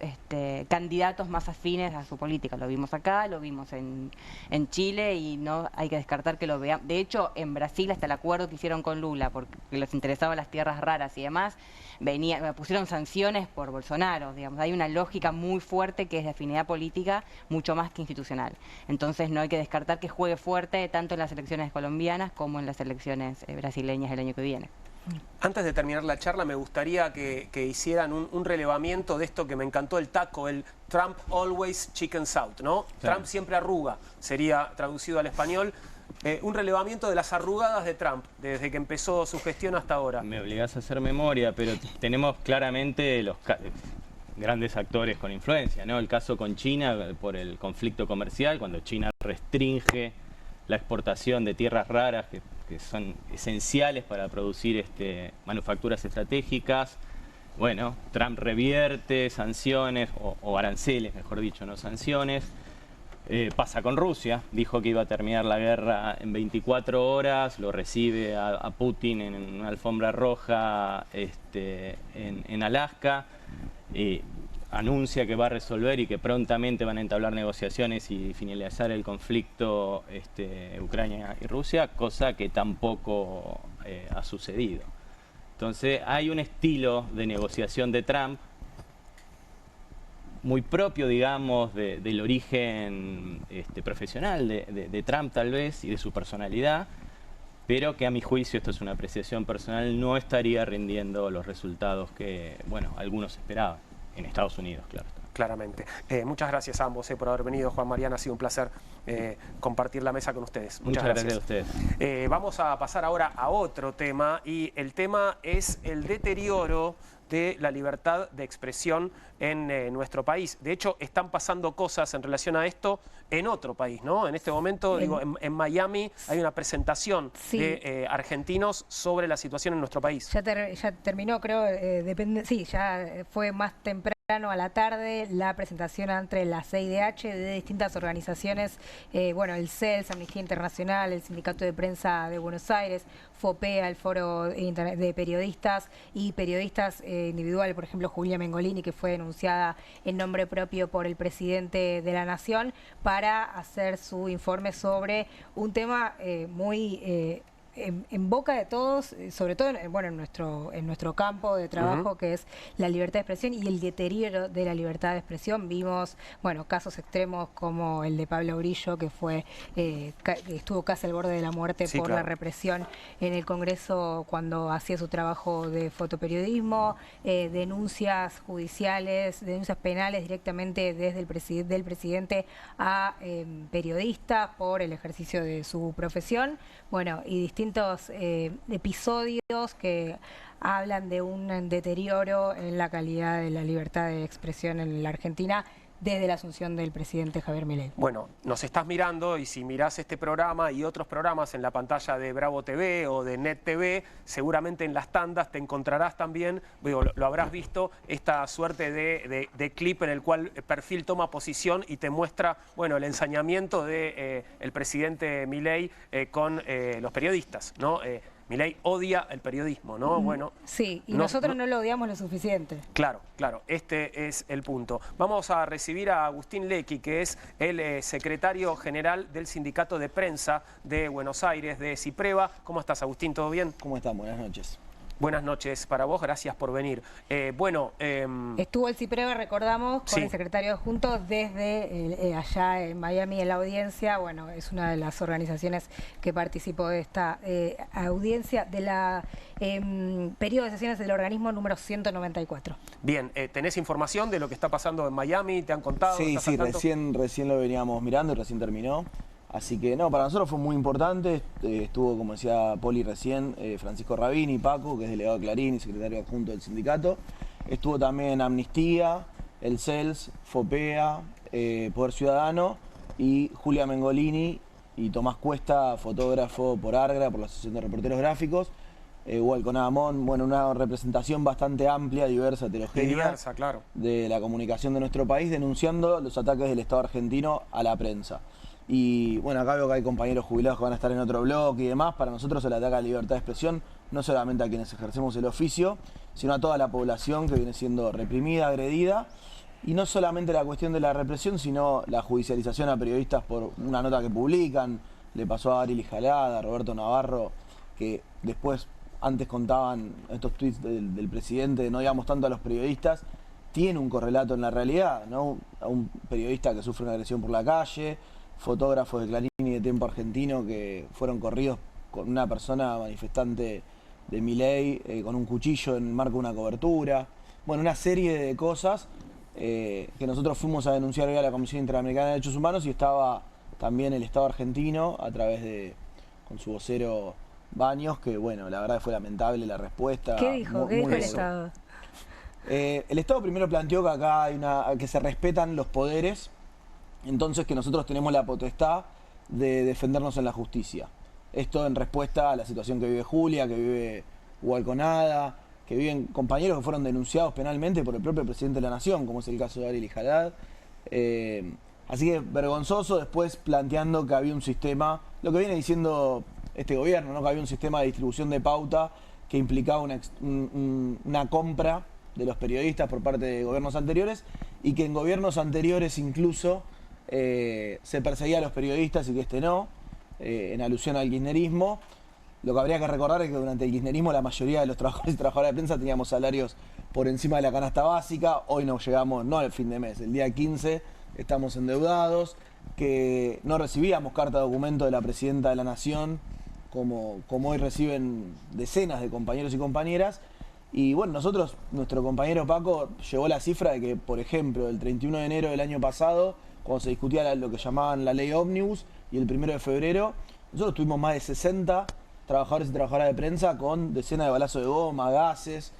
candidatos más afines a su política. Lo vimos acá, lo vimos en Chile y no hay que descartar que lo vean. De hecho, en Brasil hasta el acuerdo que hicieron con Lula, porque les interesaban las tierras raras y demás, pusieron sanciones por Bolsonaro, digamos. Hay una lógica muy fuerte que es de afinidad política, mucho más que institucional. Entonces no hay que descartar que juegue fuerte tanto en las elecciones colombianas como en las elecciones brasileñas el año que viene. Antes de terminar la charla, me gustaría que hicieran un relevamiento de esto que me encantó, el taco, el Trump always chickens out, ¿no? Sí. Trump siempre arruga, sería traducido al español. Un relevamiento de las arrugadas de Trump, desde que empezó su gestión hasta ahora. Me obligás a hacer memoria, pero tenemos claramente los grandes actores con influencia, ¿no? El caso con China por el conflicto comercial, cuando China restringe la exportación de tierras raras que son esenciales para producir manufacturas estratégicas. Bueno, Trump revierte sanciones, o aranceles, mejor dicho, no sanciones. Pasa con Rusia, dijo que iba a terminar la guerra en 24 horas, lo recibe a Putin en una alfombra roja en Alaska, anuncia que va a resolver y que prontamente van a entablar negociaciones y finalizar el conflicto Ucrania y Rusia, cosa que tampoco ha sucedido. Entonces hay un estilo de negociación de Trump muy propio, digamos, del origen profesional de Trump tal vez y de su personalidad, pero que a mi juicio, esto es una apreciación personal, no estaría rindiendo los resultados que, bueno, algunos esperaban. En Estados Unidos, claro. Claramente. Muchas gracias a ambos por haber venido. Juan Mariana, ha sido un placer compartir la mesa con ustedes. Muchas gracias a ustedes. Vamos a pasar ahora a otro tema, y el tema es el deterioro de la libertad de expresión en nuestro país. De hecho, están pasando cosas en relación a esto en otro país, ¿no? En este momento, digo, en Miami hay una presentación de argentinos sobre la situación en nuestro país. Ya terminó, creo, sí, ya fue más temprano a la tarde la presentación entre la CIDH de distintas organizaciones, bueno, el CELS, Amnistía Internacional, el Sindicato de Prensa de Buenos Aires, FOPEA, el Foro de Periodistas y periodistas individual, por ejemplo, Julia Mengolini, que fue denunciada en nombre propio por el presidente de la Nación para hacer su informe sobre un tema muy en boca de todos, sobre todo en nuestro campo de trabajo, que es la libertad de expresión y el deterioro de la libertad de expresión. Vimos, casos extremos como el de Pablo Grillo, que estuvo casi al borde de la muerte por la represión en el Congreso cuando hacía su trabajo de fotoperiodismo, denuncias judiciales, denuncias penales directamente desde del presidente a periodistas por el ejercicio de su profesión, y distintos episodios que hablan de un deterioro en la calidad de la libertad de expresión en la Argentina desde la asunción del presidente Javier Milei. Bueno, nos estás mirando y si mirás este programa y otros programas en la pantalla de Bravo TV o de Net TV, seguramente en las tandas te encontrarás también, lo habrás visto, esta suerte de clip en el cual Perfil toma posición y te muestra, el ensañamiento de el presidente Milei con los periodistas, ¿no? Milei odia el periodismo, ¿no? Sí, y nosotros no lo odiamos lo suficiente. Claro, este es el punto. Vamos a recibir a Agustín Lecchi, que es el secretario general del Sindicato de Prensa de Buenos Aires, de CIPREVA. ¿Cómo estás, Agustín? ¿Todo bien? ¿Cómo están? Buenas noches. Buenas noches para vos, gracias por venir. Estuvo el CIPREVA, recordamos, con el secretario juntos desde allá en Miami en la audiencia. Es una de las organizaciones que participó de esta audiencia de la periodo de sesiones del organismo número 194. Bien, ¿tenés información de lo que está pasando en Miami? ¿Te han contado? Sí, recién lo veníamos mirando y recién terminó. Así que para nosotros fue muy importante. Estuvo, como decía Poli recién, Francisco Rabini, Paco, que es delegado de Clarín y secretario adjunto del sindicato. Estuvo también Amnistía, el CELS, FOPEA, Poder Ciudadano y Julia Mengolini y Tomás Cuesta, fotógrafo por ARGRA, por la Asociación de Reporteros Gráficos. Walcon Amón, una representación bastante amplia, diversa, heterogénea de la comunicación de nuestro país, denunciando los ataques del Estado argentino a la prensa. Y acá veo que hay compañeros jubilados que van a estar en otro bloque y demás. Para nosotros el ataque a la libertad de expresión, no solamente a quienes ejercemos el oficio, sino a toda la población que viene siendo reprimida, agredida. Y no solamente la cuestión de la represión, sino la judicialización a periodistas por una nota que publican. Le pasó a Ariel Jalada, a Roberto Navarro, que después, antes contaban estos tweets del presidente, no digamos tanto a los periodistas, tiene un correlato en la realidad, ¿no? A un periodista que sufre una agresión por la calle, fotógrafos de Clarín y de Tiempo Argentino que fueron corridos con una persona manifestante de Milei con un cuchillo en el marco de una cobertura. Una serie de cosas que nosotros fuimos a denunciar hoy a la Comisión Interamericana de Derechos Humanos y estaba también el Estado argentino a través con su vocero Baños, que la verdad fue lamentable la respuesta. ¿Qué dijo? ¿Qué dijo el Estado? El Estado primero planteó que acá que se respetan los poderes. Entonces que nosotros tenemos la potestad de defendernos en la justicia. Esto en respuesta a la situación que vive Julia, que vive Hualconada, que viven compañeros que fueron denunciados penalmente por el propio presidente de la Nación, como es el caso de Ariel Jalad. Así que vergonzoso, después planteando que había un sistema, lo que viene diciendo este gobierno, ¿no? Que había un sistema de distribución de pauta que implicaba una compra de los periodistas por parte de gobiernos anteriores y que en gobiernos anteriores incluso se perseguía a los periodistas y que no, en alusión al kirchnerismo. Lo que habría que recordar es que durante el kirchnerismo la mayoría de los trabajadores y trabajadoras de prensa teníamos salarios por encima de la canasta básica. Hoy nos llegamos, no al fin de mes, el día 15 estamos endeudados, que no recibíamos carta de documento de la Presidenta de la Nación, como hoy reciben decenas de compañeros y compañeras. Y nosotros, nuestro compañero Paco llevó la cifra de que, por ejemplo, el 31 de enero del año pasado, cuando se discutía lo que llamaban la ley ómnibus, y el 1 de febrero, nosotros tuvimos más de 60 trabajadores y trabajadoras de prensa con decenas de balazos de goma, gases.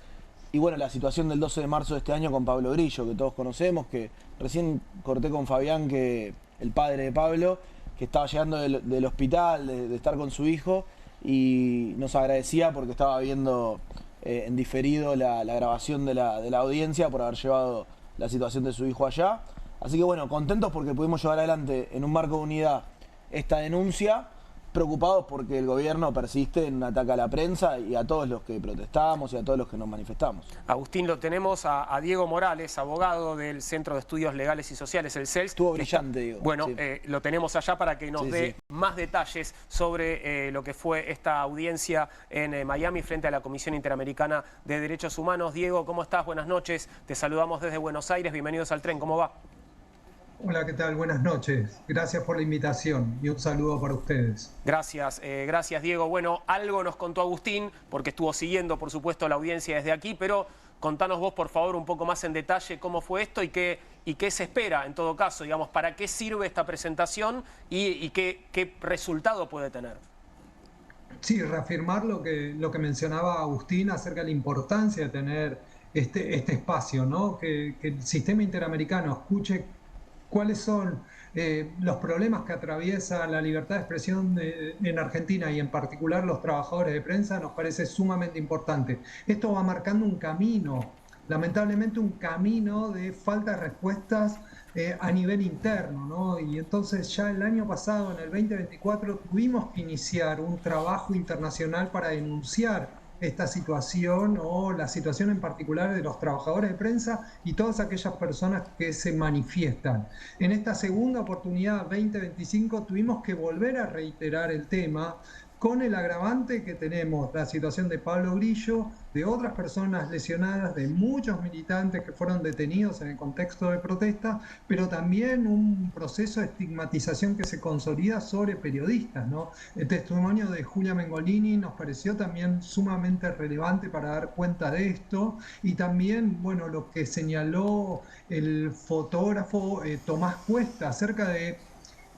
Y la situación del 12 de marzo de este año con Pablo Grillo, que todos conocemos, que recién corté con Fabián, que el padre de Pablo, que estaba llegando del hospital, de estar con su hijo, y nos agradecía porque estaba viendo en diferido la grabación de la audiencia por haber llevado la situación de su hijo allá. Así que contentos porque pudimos llevar adelante en un marco de unidad esta denuncia preocupados porque el gobierno persiste en un ataque a la prensa y a todos los que protestamos y a todos los que nos manifestamos. Agustín, lo tenemos a Diego Morales, abogado del Centro de Estudios Legales y Sociales, el CELS. Estuvo brillante, Diego. Bueno, sí. Lo tenemos allá para que nos dé más detalles sobre lo que fue esta audiencia en Miami frente a la Comisión Interamericana de Derechos Humanos. Diego, ¿cómo estás? Buenas noches. Te saludamos desde Buenos Aires. Bienvenidos al Tren. ¿Cómo va? Hola, ¿qué tal? Buenas noches. Gracias por la invitación y un saludo para ustedes. Gracias, gracias Diego. Bueno, algo nos contó Agustín, porque estuvo siguiendo, por supuesto, la audiencia desde aquí, pero contanos vos, por favor, un poco más en detalle cómo fue esto y qué se espera, en todo caso, digamos, para qué sirve esta presentación y qué resultado puede tener. Sí, reafirmar lo que mencionaba Agustín acerca de la importancia de tener este espacio, ¿no? Que el sistema interamericano escuche cuáles son los problemas que atraviesa la libertad de expresión en Argentina y en particular los trabajadores de prensa, nos parece sumamente importante. Esto va marcando un camino, lamentablemente un camino de falta de respuestas a nivel interno, ¿no? Y entonces ya el año pasado, en el 2024, tuvimos que iniciar un trabajo internacional para denunciar esta situación o la situación en particular de los trabajadores de prensa y todas aquellas personas que se manifiestan. En esta segunda oportunidad 2025 tuvimos que volver a reiterar el tema con el agravante que tenemos la situación de Pablo Grillo, de otras personas lesionadas, de muchos militantes que fueron detenidos en el contexto de protesta, pero también un proceso de estigmatización que se consolida sobre periodistas, ¿no? El testimonio de Julia Mengolini nos pareció también sumamente relevante para dar cuenta de esto, y también, bueno, lo que señaló el fotógrafo Tomás Cuesta acerca de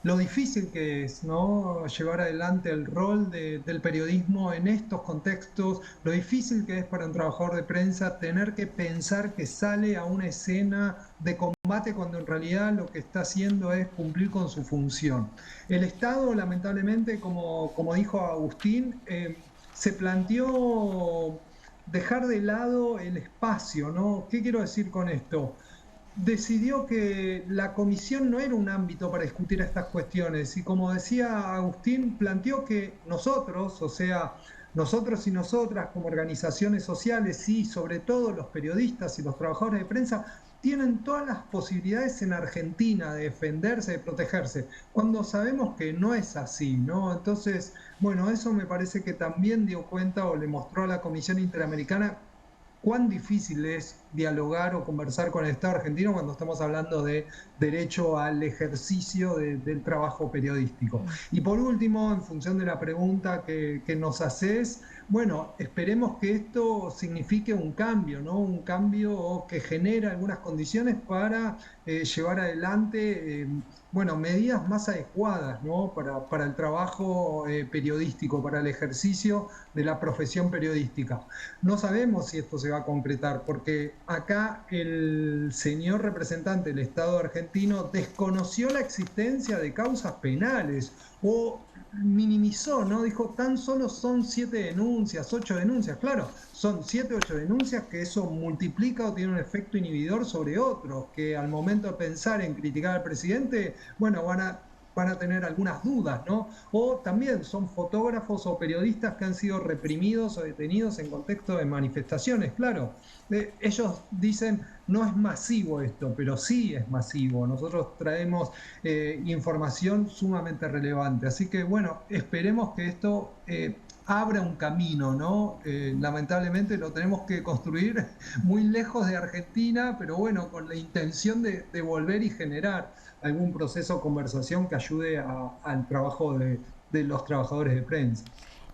lo difícil que es, ¿no?, llevar adelante el rol del periodismo en estos contextos, lo difícil que es para un trabajador de prensa tener que pensar que sale a una escena de combate cuando en realidad lo que está haciendo es cumplir con su función. El Estado, lamentablemente, como dijo Agustín, se planteó dejar de lado el espacio, ¿no? ¿Qué quiero decir con esto? Decidió que la comisión no era un ámbito para discutir estas cuestiones y, como decía Agustín, planteó que nosotros, o sea, nosotros y nosotras como organizaciones sociales y sobre todo los periodistas y los trabajadores de prensa tienen todas las posibilidades en Argentina de defenderse, de protegerse, cuando sabemos que no es así, ¿no? Entonces, bueno, eso me parece que también dio cuenta o le mostró a la Comisión Interamericana cuán difícil es dialogar o conversar con el Estado argentino cuando estamos hablando de derecho al ejercicio del trabajo periodístico. Y por último, en función de la pregunta que nos haces, bueno, esperemos que esto signifique un cambio, ¿no? Un cambio que genere algunas condiciones para llevar adelante bueno, medidas más adecuadas, ¿no?, para el trabajo periodístico, para el ejercicio de la profesión periodística. No sabemos si esto se va a concretar, porque acá el señor representante del Estado argentino desconoció la existencia de causas penales o minimizó, ¿no? Dijo, tan solo son 7 denuncias, 8 denuncias. Claro, son 7, 8 denuncias, que eso multiplica o tiene un efecto inhibidor sobre otros, que al momento de pensar en criticar al presidente, bueno, van a tener algunas dudas, ¿no? O también son fotógrafos o periodistas que han sido reprimidos o detenidos en contexto de manifestaciones, claro. Ellos dicen, no es masivo esto, pero sí es masivo. Nosotros traemos información sumamente relevante. Así que, bueno, esperemos que esto abra un camino, ¿no? Lamentablemente lo tenemos que construir muy lejos de Argentina, pero bueno, con la intención de volver y generar algún proceso de conversación que ayude al trabajo de los trabajadores de prensa.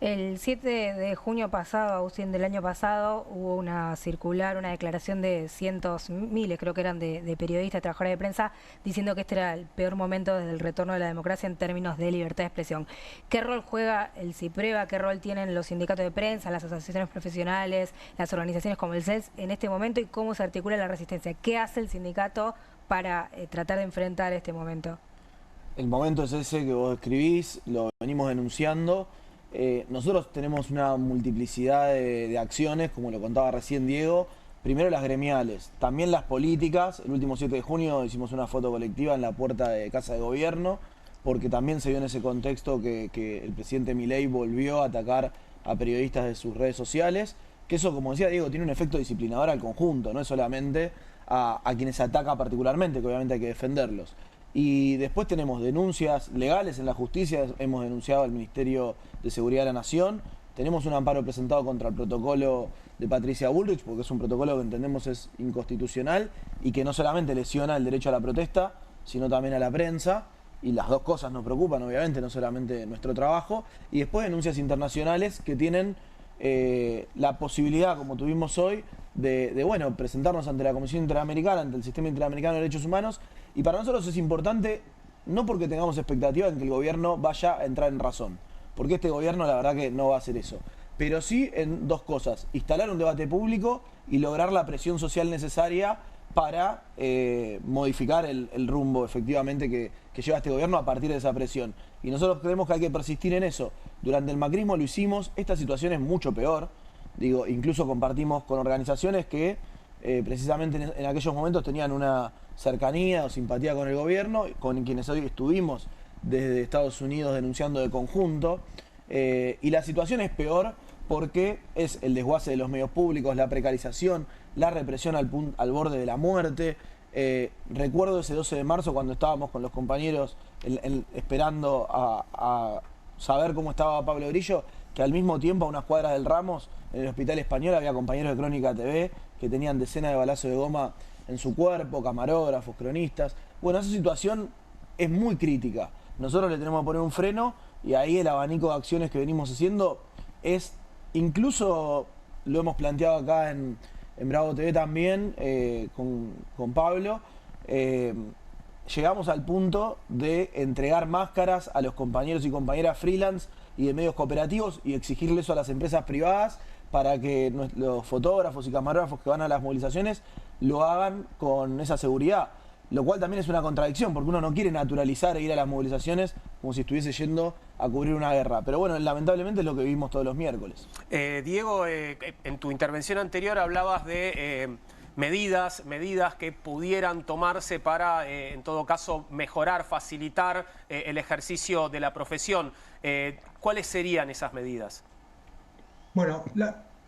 El 7 de junio pasado, Agustín, del año pasado, hubo una circular, una declaración de cientos, miles, creo que eran de periodistas, trabajadores de prensa, diciendo que este era el peor momento desde el retorno de la democracia en términos de libertad de expresión. ¿Qué rol juega el CIPREVA? ¿Qué rol tienen los sindicatos de prensa, las asociaciones profesionales, las organizaciones como el CELS en este momento y cómo se articula la resistencia? ¿Qué hace el sindicato para tratar de enfrentar este momento? El momento es ese que vos describís, lo venimos denunciando. Nosotros tenemos una multiplicidad de acciones, como lo contaba recién Diego. Primero las gremiales, también las políticas. El último 7 de junio hicimos una foto colectiva en la puerta de Casa de Gobierno, porque también se vio en ese contexto que el presidente Milei volvió a atacar a periodistas de sus redes sociales, que eso, como decía Diego, tiene un efecto disciplinador al conjunto, no es solamente a quienes se ataca particularmente, que obviamente hay que defenderlos. Y después tenemos denuncias legales en la justicia, hemos denunciado al Ministerio de Seguridad de la Nación, tenemos un amparo presentado contra el protocolo de Patricia Bullrich, porque es un protocolo que entendemos es inconstitucional y que no solamente lesiona el derecho a la protesta, sino también a la prensa, y las dos cosas nos preocupan, obviamente, no solamente nuestro trabajo, y después denuncias internacionales que tienen la posibilidad, como tuvimos hoy, de bueno, presentarnos ante la Comisión Interamericana, ante el Sistema Interamericano de Derechos Humanos, y para nosotros es importante, no porque tengamos expectativa en que el gobierno vaya a entrar en razón, porque este gobierno la verdad que no va a hacer eso, pero sí en dos cosas: instalar un debate público y lograr la presión social necesaria para modificar el rumbo efectivamente que lleva este gobierno a partir de esa presión. Y nosotros creemos que hay que persistir en eso. Durante el macrismo lo hicimos, esta situación es mucho peor. Digo, incluso compartimos con organizaciones que precisamente en aquellos momentos tenían una cercanía o simpatía con el gobierno, con quienes hoy estuvimos desde Estados Unidos denunciando de conjunto. Y la situación es peor porque es el desguace de los medios públicos, la precarización, la represión al borde de la muerte. Recuerdo ese 12 de marzo cuando estábamos con los compañeros esperando a saber cómo estaba Pablo Grillo, que al mismo tiempo a unas cuadras del Ramos, en el Hospital Español, había compañeros de Crónica TV que tenían decenas de balazos de goma en su cuerpo, camarógrafos, cronistas. Bueno, esa situación es muy crítica. Nosotros le tenemos que poner un freno y ahí el abanico de acciones que venimos haciendo es, incluso lo hemos planteado acá en Bravo TV también, con Pablo, llegamos al punto de entregar máscaras a los compañeros y compañeras freelance y de medios cooperativos y exigirle eso a las empresas privadas para que los fotógrafos y camarógrafos que van a las movilizaciones lo hagan con esa seguridad. Lo cual también es una contradicción, porque uno no quiere naturalizar e ir a las movilizaciones como si estuviese yendo a cubrir una guerra. Pero bueno, lamentablemente es lo que vivimos todos los miércoles. Diego, en tu intervención anterior hablabas de medidas que pudieran tomarse para, en todo caso, mejorar, facilitar el ejercicio de la profesión. ¿Cuáles serían esas medidas? Bueno,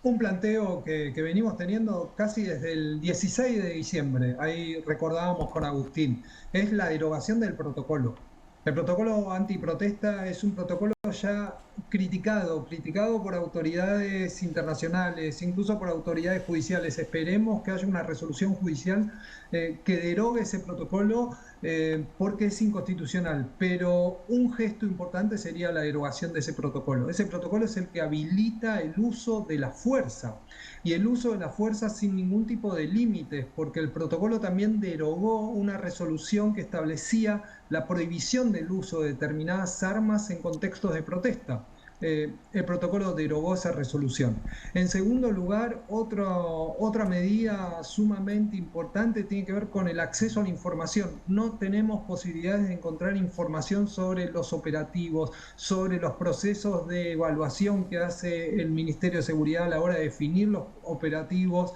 un planteo que venimos teniendo casi desde el 16 de diciembre, ahí recordábamos con Agustín, es la derogación del protocolo. El protocolo antiprotesta es un protocolo ya criticado por autoridades internacionales, incluso por autoridades judiciales. Esperemos que haya una resolución judicial que derogue ese protocolo porque es inconstitucional. Pero un gesto importante sería la derogación de ese protocolo. Ese protocolo es el que habilita el uso de la fuerza. Y el uso de la fuerza sin ningún tipo de límites, porque el protocolo también derogó una resolución que establecía la prohibición del uso de determinadas armas en contextos de protesta. El protocolo derogó esa resolución. En segundo lugar, otra medida sumamente importante tiene que ver con el acceso a la información. No tenemos posibilidades de encontrar información sobre los operativos, sobre los procesos de evaluación que hace el Ministerio de Seguridad a la hora de definir los operativos.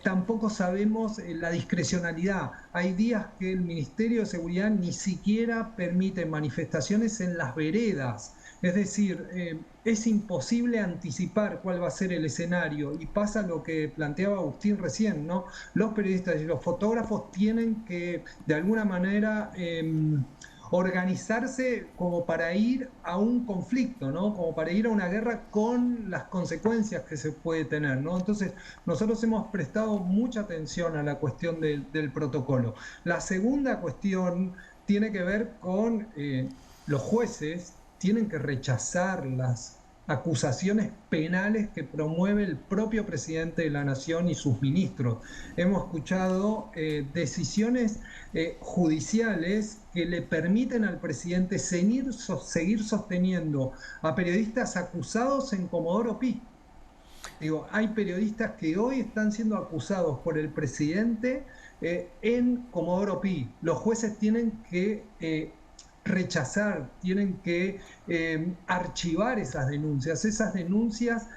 Tampoco sabemos la discrecionalidad. Hay días que el Ministerio de Seguridad ni siquiera permite manifestaciones en las veredas. Es decir, es imposible anticipar cuál va a ser el escenario y pasa lo que planteaba Agustín recién, ¿no? Los periodistas y los fotógrafos tienen que, de alguna manera, organizarse como para ir a un conflicto, ¿no? Como para ir a una guerra con las consecuencias que se puede tener, ¿no? Entonces, nosotros hemos prestado mucha atención a la cuestión del protocolo. La segunda cuestión tiene que ver con los jueces tienen que rechazar las acusaciones penales que promueve el propio presidente de la Nación y sus ministros. Hemos escuchado decisiones judiciales que le permiten al presidente seguir sosteniendo a periodistas acusados en Comodoro Pi. Digo, hay periodistas que hoy están siendo acusados por el presidente en Comodoro Pi. Los jueces tienen que rechazar, tienen que archivar esas denuncias. Esas denuncias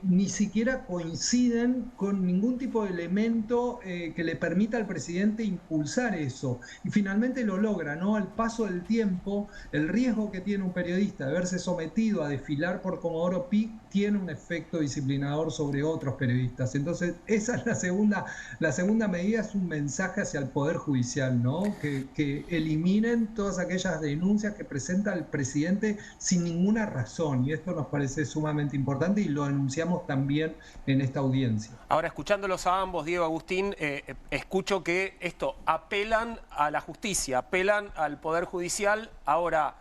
ni siquiera coinciden con ningún tipo de elemento que le permita al presidente impulsar eso. Y finalmente lo logra, ¿no? Al paso del tiempo, el riesgo que tiene un periodista de verse sometido a desfilar por Comodoro Pi tiene un efecto disciplinador sobre otros periodistas. Entonces, esa es la segunda medida, es un mensaje hacia el Poder Judicial, ¿no? Que eliminen todas aquellas denuncias que presenta el presidente sin ninguna razón. Y esto nos parece sumamente importante y lo anunciamos también en esta audiencia. Ahora, escuchándolos a ambos, Diego, Agustín, escucho que esto, apelan a la justicia, apelan al Poder Judicial. Ahora,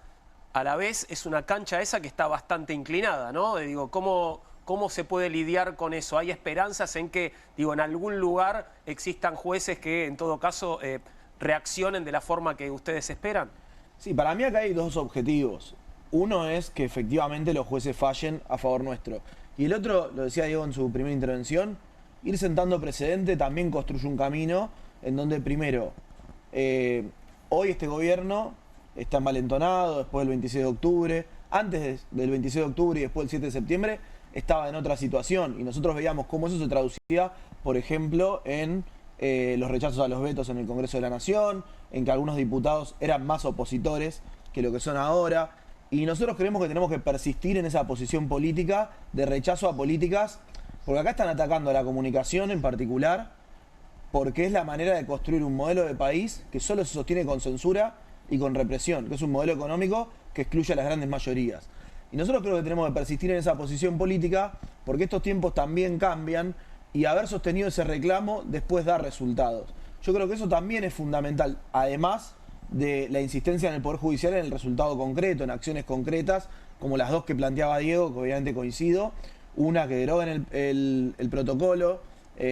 a la vez, es una cancha esa que está bastante inclinada, ¿no? Digo, ¿cómo se puede lidiar con eso? ¿Hay esperanzas en que, digo, en algún lugar existan jueces que, en todo caso, reaccionen de la forma que ustedes esperan? Sí, para mí acá hay dos objetivos. Uno es que efectivamente los jueces fallen a favor nuestro. Y el otro, lo decía Diego en su primera intervención, ir sentando precedente también construye un camino en donde primero, hoy este gobierno está envalentonado después del 26 de octubre, antes del 26 de octubre y después del 7 de septiembre estaba en otra situación y nosotros veíamos cómo eso se traducía, por ejemplo, en los rechazos a los vetos en el Congreso de la Nación, en que algunos diputados eran más opositores que lo que son ahora. Y nosotros creemos que tenemos que persistir en esa posición política de rechazo a políticas, porque acá están atacando a la comunicación en particular, porque es la manera de construir un modelo de país que solo se sostiene con censura y con represión, que es un modelo económico que excluye a las grandes mayorías. Y nosotros creo que tenemos que persistir en esa posición política, porque estos tiempos también cambian y haber sostenido ese reclamo después da resultados. Yo creo que eso también es fundamental, además de la insistencia en el Poder Judicial en el resultado concreto, en acciones concretas, como las dos que planteaba Diego, que obviamente coincido, una que deroguen el protocolo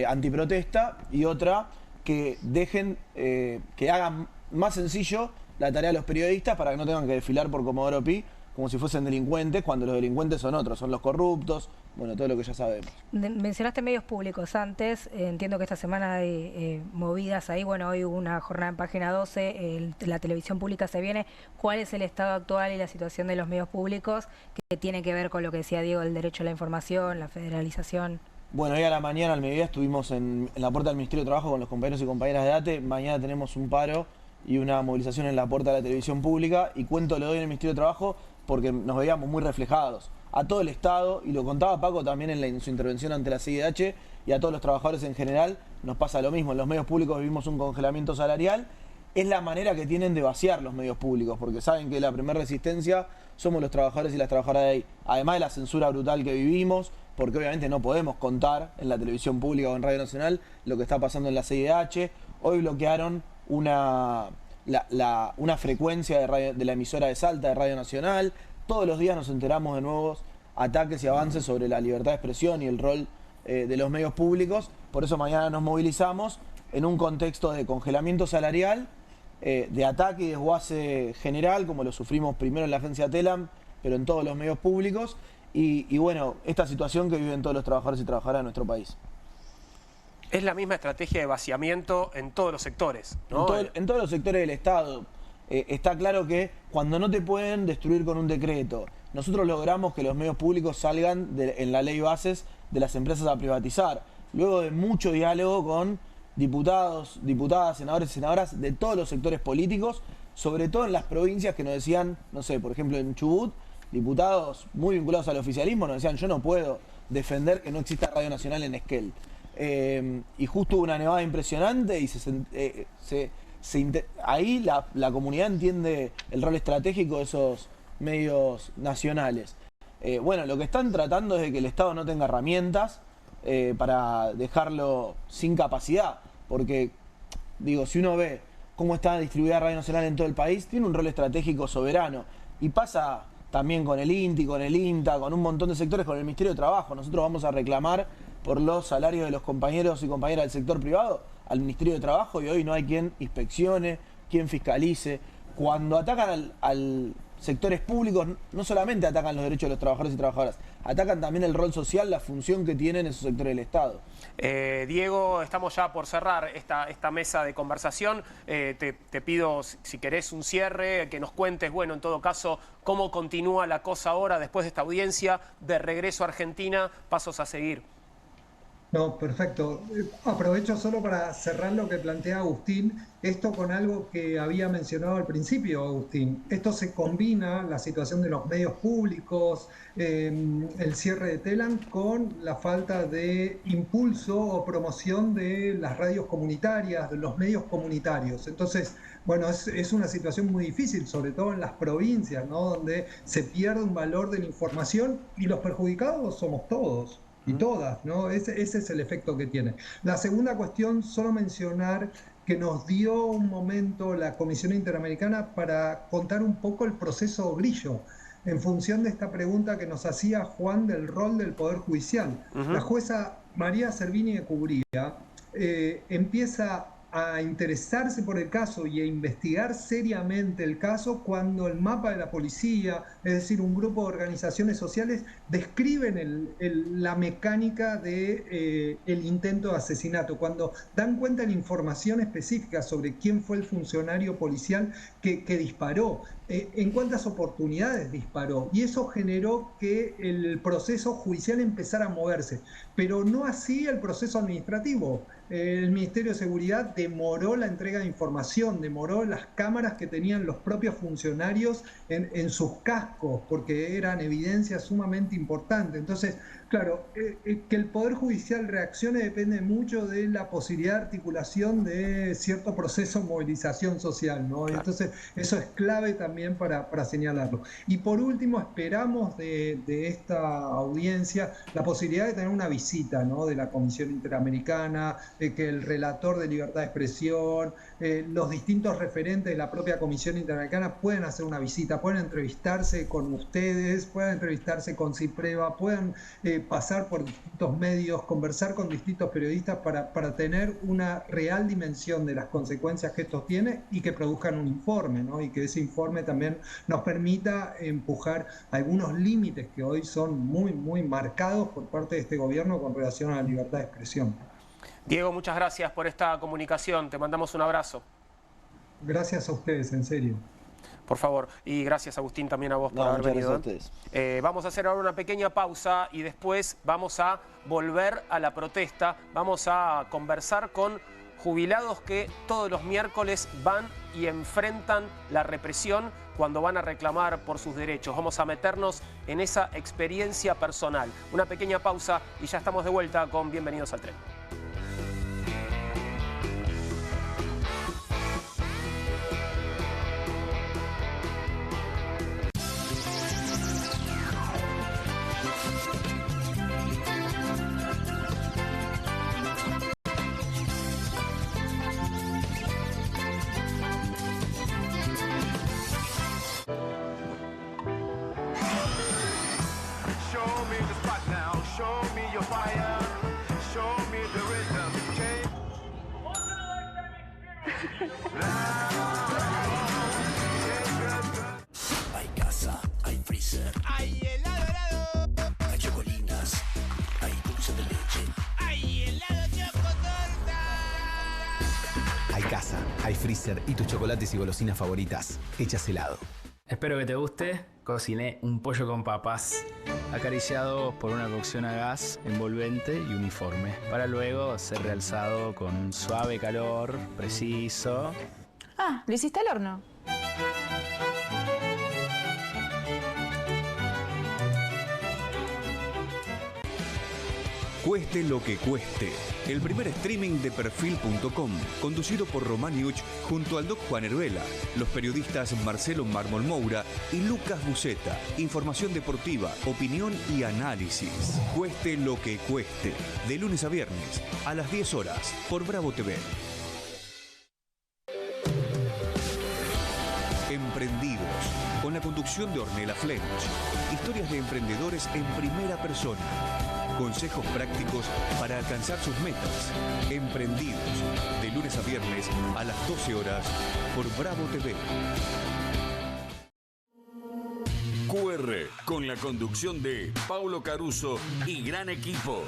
antiprotesta y otra que dejen, que hagan más sencillo la tarea de los periodistas para que no tengan que desfilar por Comodoro Pi como si fuesen delincuentes, cuando los delincuentes son otros, son los corruptos, bueno, todo lo que ya sabemos. Mencionaste medios públicos antes, entiendo que esta semana hay movidas ahí, bueno, hoy hubo una jornada en Página 12, la televisión pública se viene. ¿Cuál es el estado actual y la situación de los medios públicos que tiene que ver con lo que decía Diego, el derecho a la información, la federalización? Bueno, hoy a la mañana, al mediodía, estuvimos en la puerta del Ministerio de Trabajo con los compañeros y compañeras de ATE. Mañana tenemos un paro y una movilización en la puerta de la televisión pública, y cuento lo de hoy en el Ministerio de Trabajo porque nos veíamos muy reflejados a todo el Estado, y lo contaba Paco también en su intervención ante la CIDH, y a todos los trabajadores en general nos pasa lo mismo. En los medios públicos vivimos un congelamiento salarial. Es la manera que tienen de vaciar los medios públicos, porque saben que la primera resistencia somos los trabajadores y las trabajadoras de ahí. Además de la censura brutal que vivimos, porque obviamente no podemos contar en la televisión pública o en Radio Nacional lo que está pasando en la CIDH. Hoy bloquearon una frecuencia de la emisora de Salta de Radio Nacional. Todos los días nos enteramos de nuevos ataques y avances sobre la libertad de expresión y el rol de los medios públicos. Por eso mañana nos movilizamos en un contexto de congelamiento salarial, de ataque y desguace general, como lo sufrimos primero en la agencia Telam, pero en todos los medios públicos. Y bueno, esta situación que viven todos los trabajadores y trabajadoras de nuestro país. Es la misma estrategia de vaciamiento en todos los sectores, ¿no? En todos los sectores del Estado. Está claro que cuando no te pueden destruir con un decreto, nosotros logramos que los medios públicos salgan en la ley bases de las empresas a privatizar. Luego de mucho diálogo con diputados, diputadas, senadores y senadoras de todos los sectores políticos, sobre todo en las provincias que nos decían, no sé, por ejemplo en Chubut, diputados muy vinculados al oficialismo nos decían: yo no puedo defender que no exista Radio Nacional en Esquel. Y justo hubo una nevada impresionante y ahí la comunidad entiende el rol estratégico de esos medios nacionales. Bueno, lo que están tratando es de que el Estado no tenga herramientas para dejarlo sin capacidad, porque digo, si uno ve cómo está distribuida Radio Nacional en todo el país, tiene un rol estratégico soberano, y pasa también con el INTI, con el INTA, con un montón de sectores, con el Ministerio de Trabajo. Nosotros vamos a reclamar por los salarios de los compañeros y compañeras del sector privado al Ministerio de Trabajo, y hoy no hay quien inspeccione, quien fiscalice. Cuando atacan sectores públicos no solamente atacan los derechos de los trabajadores y trabajadoras, atacan también el rol social, la función que tienen esos sectores del Estado. Diego, estamos ya por cerrar esta mesa de conversación. Te pido, si querés, un cierre, que nos cuentes, bueno, en todo caso, cómo continúa la cosa ahora después de esta audiencia, de regreso a Argentina, pasos a seguir. No, perfecto. Aprovecho solo para cerrar lo que plantea Agustín, esto con algo que había mencionado al principio, Agustín. Esto se combina, la situación de los medios públicos, el cierre de Telam, con la falta de impulso o promoción de las radios comunitarias, de los medios comunitarios. Entonces, bueno, es una situación muy difícil, sobre todo en las provincias, ¿no? Donde se pierde un valor de la información y los perjudicados somos todos. Y todas, ¿no? Ese es el efecto que tiene. La segunda cuestión, solo mencionar que nos dio un momento la Comisión Interamericana para contar un poco el proceso Grillo, en función de esta pregunta que nos hacía Juan del rol del Poder Judicial. La jueza María Servini de Cubría empieza a interesarse por el caso y a investigar seriamente el caso cuando el mapa de la policía, es decir, un grupo de organizaciones sociales, describen la mecánica de el intento de asesinato, cuando dan cuenta de la información específica sobre quién fue el funcionario policial que disparó, en cuántas oportunidades disparó, y eso generó que el proceso judicial empezara a moverse, pero no así el proceso administrativo. El Ministerio de Seguridad demoró la entrega de información, demoró las cámaras que tenían los propios funcionarios en sus cascos, porque eran evidencias sumamente importantes. Entonces, claro, que el Poder Judicial reaccione depende mucho de la posibilidad de articulación de cierto proceso de movilización social, ¿no? Claro. Entonces, eso es clave también para señalarlo. Y por último, esperamos de esta audiencia la posibilidad de tener una visita, ¿no? De la Comisión Interamericana, de que el relator de libertad de expresión, los distintos referentes de la propia Comisión Interamericana puedan hacer una visita, puedan entrevistarse con ustedes, puedan entrevistarse con CIPREVA, puedan pasar por distintos medios, conversar con distintos periodistas para tener una real dimensión de las consecuencias que esto tiene y que produzcan un informe, ¿no? Y que ese informe también nos permita empujar algunos límites que hoy son muy marcados por parte de este gobierno con relación a la libertad de expresión. Diego, muchas gracias por esta comunicación. Te mandamos un abrazo. Gracias a ustedes, en serio. Por favor, y gracias Agustín también a vos por haber venido. Gracias a ustedes. Vamos a hacer ahora una pequeña pausa y después vamos a volver a la protesta. Vamos a conversar con jubilados que todos los miércoles van y enfrentan la represión cuando van a reclamar por sus derechos. Vamos a meternos en esa experiencia personal. Una pequeña pausa y ya estamos de vuelta con Bienvenidos al Tren. Hay casa, hay freezer, hay helado, hay chocolinas, hay dulce de leche, hay helado chocotorta. Hay casa, hay freezer y tus chocolates y golosinas favoritas hechas helado. Espero que te guste. Cociné un pollo con papas, acariciado por una cocción a gas envolvente y uniforme, para luego ser realzado con un suave calor preciso. Ah, ¿lo hiciste al horno? Cueste lo que cueste. El primer streaming de Perfil.com, conducido por Román Yuch junto al Doc Juan Heruela, los periodistas Marcelo Mármol Moura y Lucas Buceta. Información deportiva, opinión y análisis. Cueste lo que cueste. De lunes a viernes, a las 10 horas, por Bravo TV. Emprendidos, con la conducción de Ornella Flench. Historias de emprendedores en primera persona. Consejos prácticos para alcanzar sus metas. Emprendidos, de lunes a viernes a las 12 horas por Bravo TV. QR, con la conducción de Paulo Caruso y gran equipo.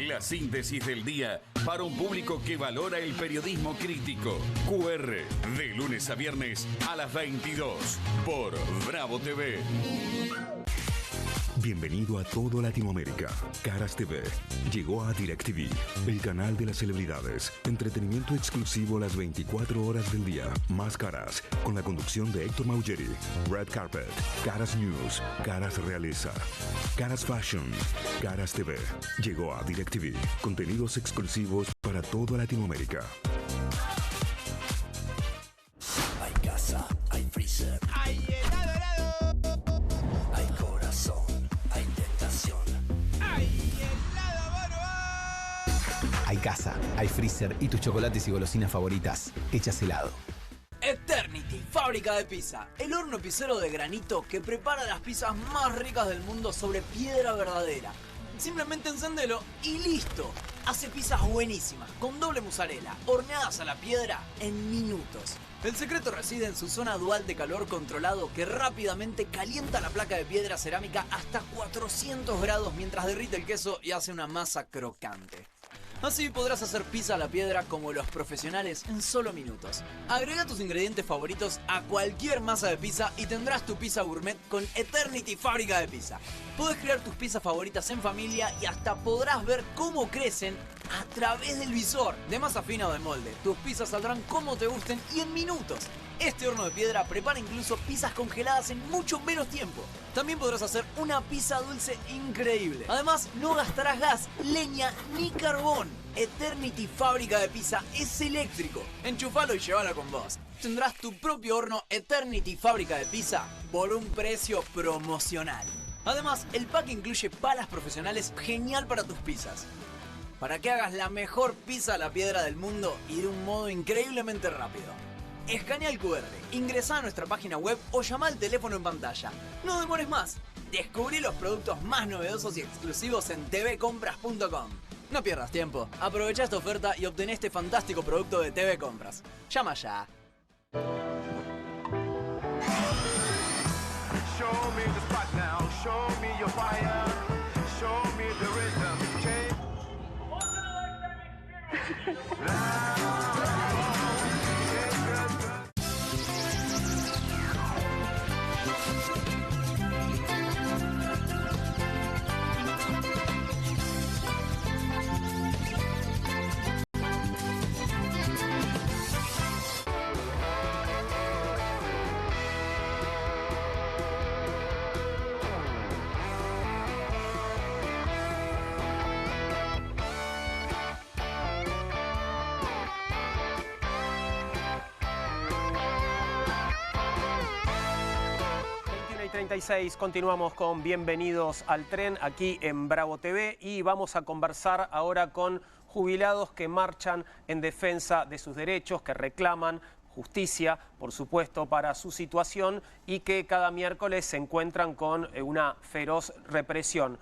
La síntesis del día para un público que valora el periodismo crítico. QR, de lunes a viernes a las 22 por Bravo TV. Bienvenido a todo Latinoamérica. Caras TV llegó a DirecTV, el canal de las celebridades. Entretenimiento exclusivo las 24 horas del día. Más Caras, con la conducción de Héctor Maugeri. Red Carpet, Caras News, Caras Realeza, Caras Fashion, Caras TV. Llegó a DirecTV. Contenidos exclusivos para toda Latinoamérica. Hay casa, hay freezer, hay helado, hay corazón, hay tentación, hay helado, Hay casa, hay freezer y tus chocolates y golosinas favoritas hechas helado. Eternity, fábrica de pizza. El horno pizzero de granito que prepara las pizzas más ricas del mundo sobre piedra verdadera. Simplemente encendelo y listo. Hace pizzas buenísimas, con doble mozzarella, horneadas a la piedra en minutos. El secreto reside en su zona dual de calor controlado que rápidamente calienta la placa de piedra cerámica hasta 400 grados mientras derrite el queso y hace una masa crocante. Así podrás hacer pizza a la piedra como los profesionales en solo minutos. Agrega tus ingredientes favoritos a cualquier masa de pizza y tendrás tu pizza gourmet con Eternity Fábrica de Pizza. Podés crear tus pizzas favoritas en familia y hasta podrás ver cómo crecen a través del visor. De masa fina o de molde, tus pizzas saldrán como te gusten y en minutos. Este horno de piedra prepara incluso pizzas congeladas en mucho menos tiempo. También podrás hacer una pizza dulce increíble. Además, no gastarás gas, leña ni carbón. Eternity Fábrica de Pizza es eléctrico. Enchufalo y llévalo con vos. Tendrás tu propio horno Eternity Fábrica de Pizza por un precio promocional. Además, el pack incluye palas profesionales genial para tus pizzas. Para que hagas la mejor pizza a la piedra del mundo y de un modo increíblemente rápido. Escanea el QR, ingresá a nuestra página web o llama al teléfono en pantalla. No demores más. Descubrí los productos más novedosos y exclusivos en tvcompras.com. No pierdas tiempo. Aprovecha esta oferta y obtén este fantástico producto de TV Compras. Llama ya. Show me the spot now, show me your fire, show me the rhythm, Continuamos con Bienvenidos al Tren aquí en Bravo TV y vamos a conversar ahora con jubilados que marchan en defensa de sus derechos, que reclaman justicia, por supuesto, para su situación y que cada miércoles se encuentran con una feroz represión.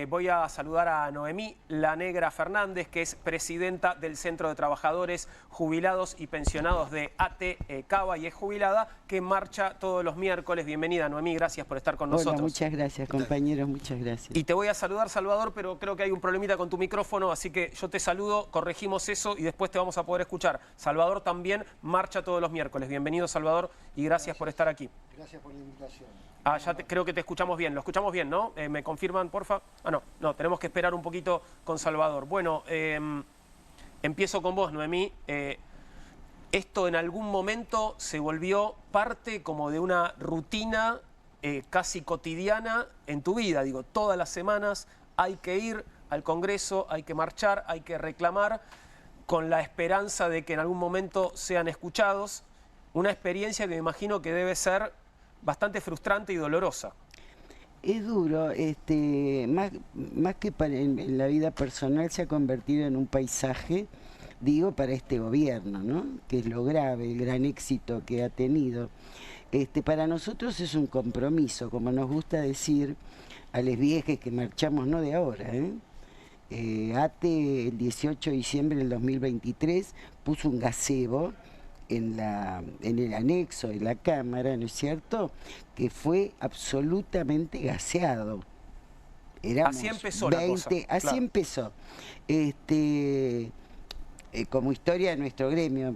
Voy a saludar a Noemí La Negra Fernández, que es presidenta del Centro de Trabajadores Jubilados y Pensionados de AT Cava y es jubilada, que marcha todos los miércoles. Bienvenida, Noemí, gracias por estar con nosotros. Hola, muchas gracias, compañeros, muchas gracias. Y te voy a saludar, Salvador, pero creo que hay un problemita con tu micrófono, así que yo te saludo, corregimos eso y después te vamos a poder escuchar. Salvador también marcha todos los miércoles. Bienvenido, Salvador, y gracias por estar aquí. Gracias por la invitación. Creo que te escuchamos bien. Lo escuchamos bien, ¿no? ¿Me confirman, porfa? No, tenemos que esperar un poquito con Salvador. Bueno, empiezo con vos, Noemí. Esto en algún momento se volvió parte como de una rutina casi cotidiana en tu vida. Digo, todas las semanas hay que ir al Congreso, hay que marchar, hay que reclamar con la esperanza de que en algún momento sean escuchados. Una experiencia que me imagino que debe ser bastante frustrante y dolorosa. Es duro, más que en la vida personal se ha convertido en un paisaje, digo, para este gobierno, ¿no? Que es lo grave, el gran éxito que ha tenido. Para nosotros es un compromiso, como nos gusta decir a les viejes que marchamos no de ahora, ATE el 18 de diciembre del 2023 puso un gazebo en el anexo de la Cámara, ¿no es cierto?, que fue absolutamente gaseado. Éramos así empezó la cosa. Así claro. empezó. Como historia de nuestro gremio,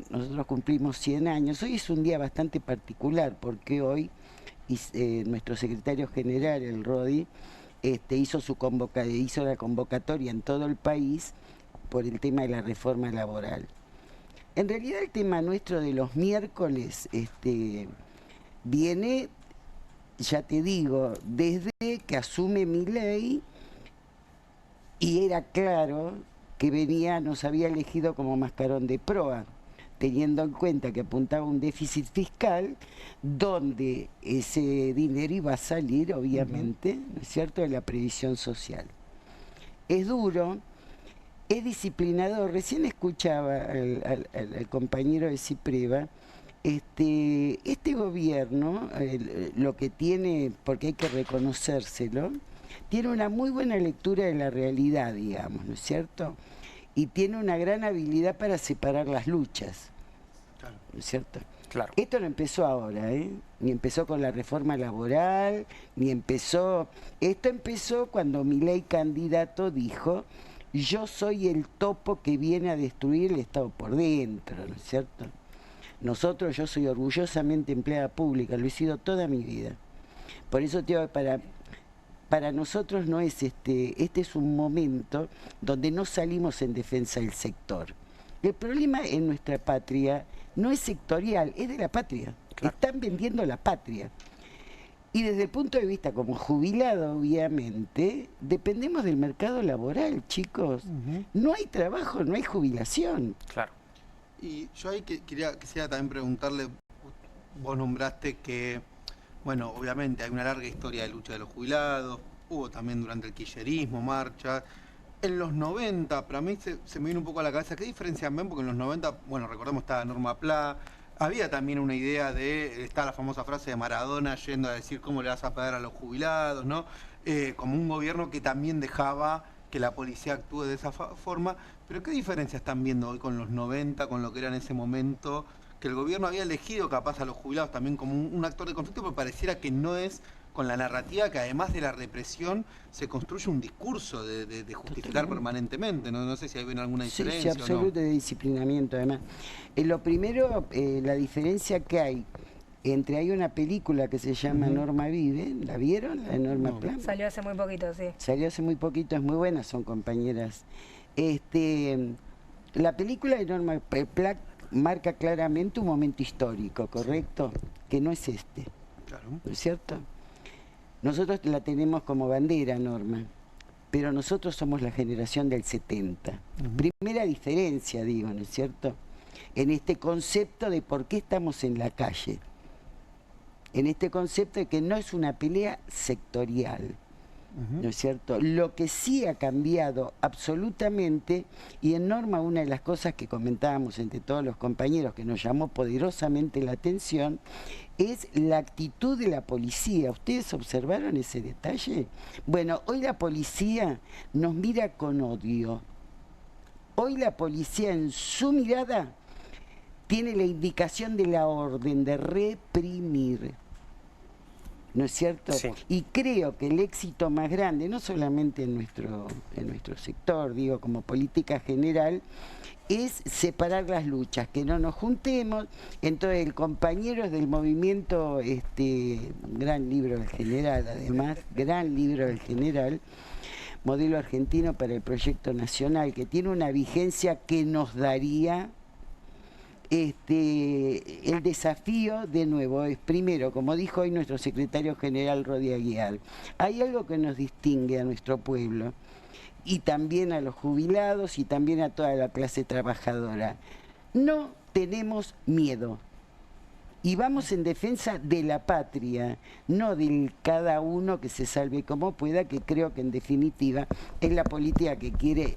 nosotros cumplimos 100 años. Hoy es un día bastante particular porque hoy nuestro secretario general, el Rodi, hizo la convocatoria en todo el país por el tema de la reforma laboral. En realidad el tema nuestro de los miércoles viene, ya te digo, desde que asume Milei, y era claro que nos había elegido como mascarón de proa, teniendo en cuenta que apuntaba a un déficit fiscal donde ese dinero iba a salir, obviamente, ¿no es cierto?, de la previsión social. Es duro, es disciplinador. Recién escuchaba al compañero de Cipreva. Este gobierno, lo que tiene, porque hay que reconocérselo, tiene una muy buena lectura de la realidad, digamos, ¿no es cierto?, y tiene una gran habilidad para separar las luchas, ¿no es cierto? Claro. Esto no empezó ahora, ni empezó con la reforma laboral, esto empezó cuando Milei, candidato, dijo: yo soy el topo que viene a destruir el Estado por dentro, ¿no es cierto? Yo soy orgullosamente empleada pública, lo he sido toda mi vida. Por eso te digo, para nosotros no es este es un momento donde no salimos en defensa del sector. El problema en nuestra patria no es sectorial, es de la patria. Claro. Están vendiendo la patria. Y desde el punto de vista como jubilado, obviamente, dependemos del mercado laboral, chicos. No hay trabajo, no hay jubilación. Claro. Y yo ahí quisiera también preguntarle, vos nombraste que, bueno, obviamente hay una larga historia de lucha de los jubilados, hubo también durante el kirchnerismo marchas. En los 90, para mí se me viene un poco a la cabeza, ¿qué diferencia ven? Porque en los 90, bueno, recordemos, estaba Norma Pla, había también una idea está la famosa frase de Maradona yendo a decir cómo le vas a pagar a los jubilados, ¿no? Como un gobierno que también dejaba que la policía actúe de esa forma. Pero ¿qué diferencia están viendo hoy con los 90, con lo que era en ese momento? Que el gobierno había elegido capaz a los jubilados también como un actor de conflicto, pero pareciera que no es con la narrativa que además de la represión se construye un discurso de justificar permanentemente. No sé si hay alguna diferencia. Sí, absoluto, de disciplinamiento además. Lo primero, la diferencia que hay hay una película que se llama Norma Vive, ¿la vieron? La de Norma Pla. Salió hace muy poquito, sí. Salió hace muy poquito, es muy buena, son compañeras. La película de Norma Pla marca claramente un momento histórico, ¿correcto? Que no es este. Claro. ¿No es cierto? Nosotros la tenemos como bandera, Norma, pero nosotros somos la generación del 70. Primera diferencia, digo, ¿no es cierto?, en este concepto de por qué estamos en la calle. En este concepto de que no es una pelea sectorial, ¿no es cierto? Lo que sí ha cambiado absolutamente, y en Norma una de las cosas que comentábamos entre todos los compañeros que nos llamó poderosamente la atención, es la actitud de la policía. ¿Ustedes observaron ese detalle? Bueno, hoy la policía nos mira con odio. Hoy la policía en su mirada tiene la indicación de la orden de reprimir, ¿no es cierto? Sí. Y creo que el éxito más grande, no solamente en nuestro sector, digo, como política general, es separar las luchas, que no nos juntemos. Entonces el compañero del movimiento, gran libro del general, además, gran libro del general, Modelo Argentino para el Proyecto Nacional, que tiene una vigencia que nos daría el desafío, de nuevo, es primero, como dijo hoy nuestro secretario general Rodi Aguiar, hay algo que nos distingue a nuestro pueblo y también a los jubilados y también a toda la clase trabajadora. No tenemos miedo y vamos en defensa de la patria, no del cada uno que se salve como pueda, que creo que en definitiva es la política que quiere,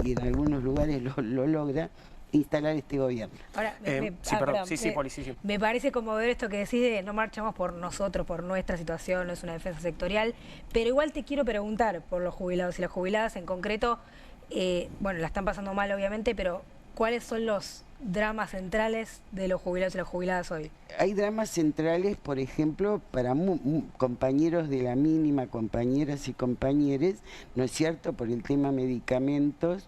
y en algunos lugares lo logra, instalar este gobierno. Ahora, Poli. Me parece conmovedor esto que decís de no marchamos por nosotros, por nuestra situación, no es una defensa sectorial, pero igual te quiero preguntar por los jubilados y las jubiladas en concreto. Bueno, la están pasando mal obviamente, pero ¿cuáles son los dramas centrales de los jubilados y las jubiladas hoy? Hay dramas centrales, por ejemplo, para compañeros de la mínima, compañeras y compañeros, ¿no es cierto?, por el tema medicamentos,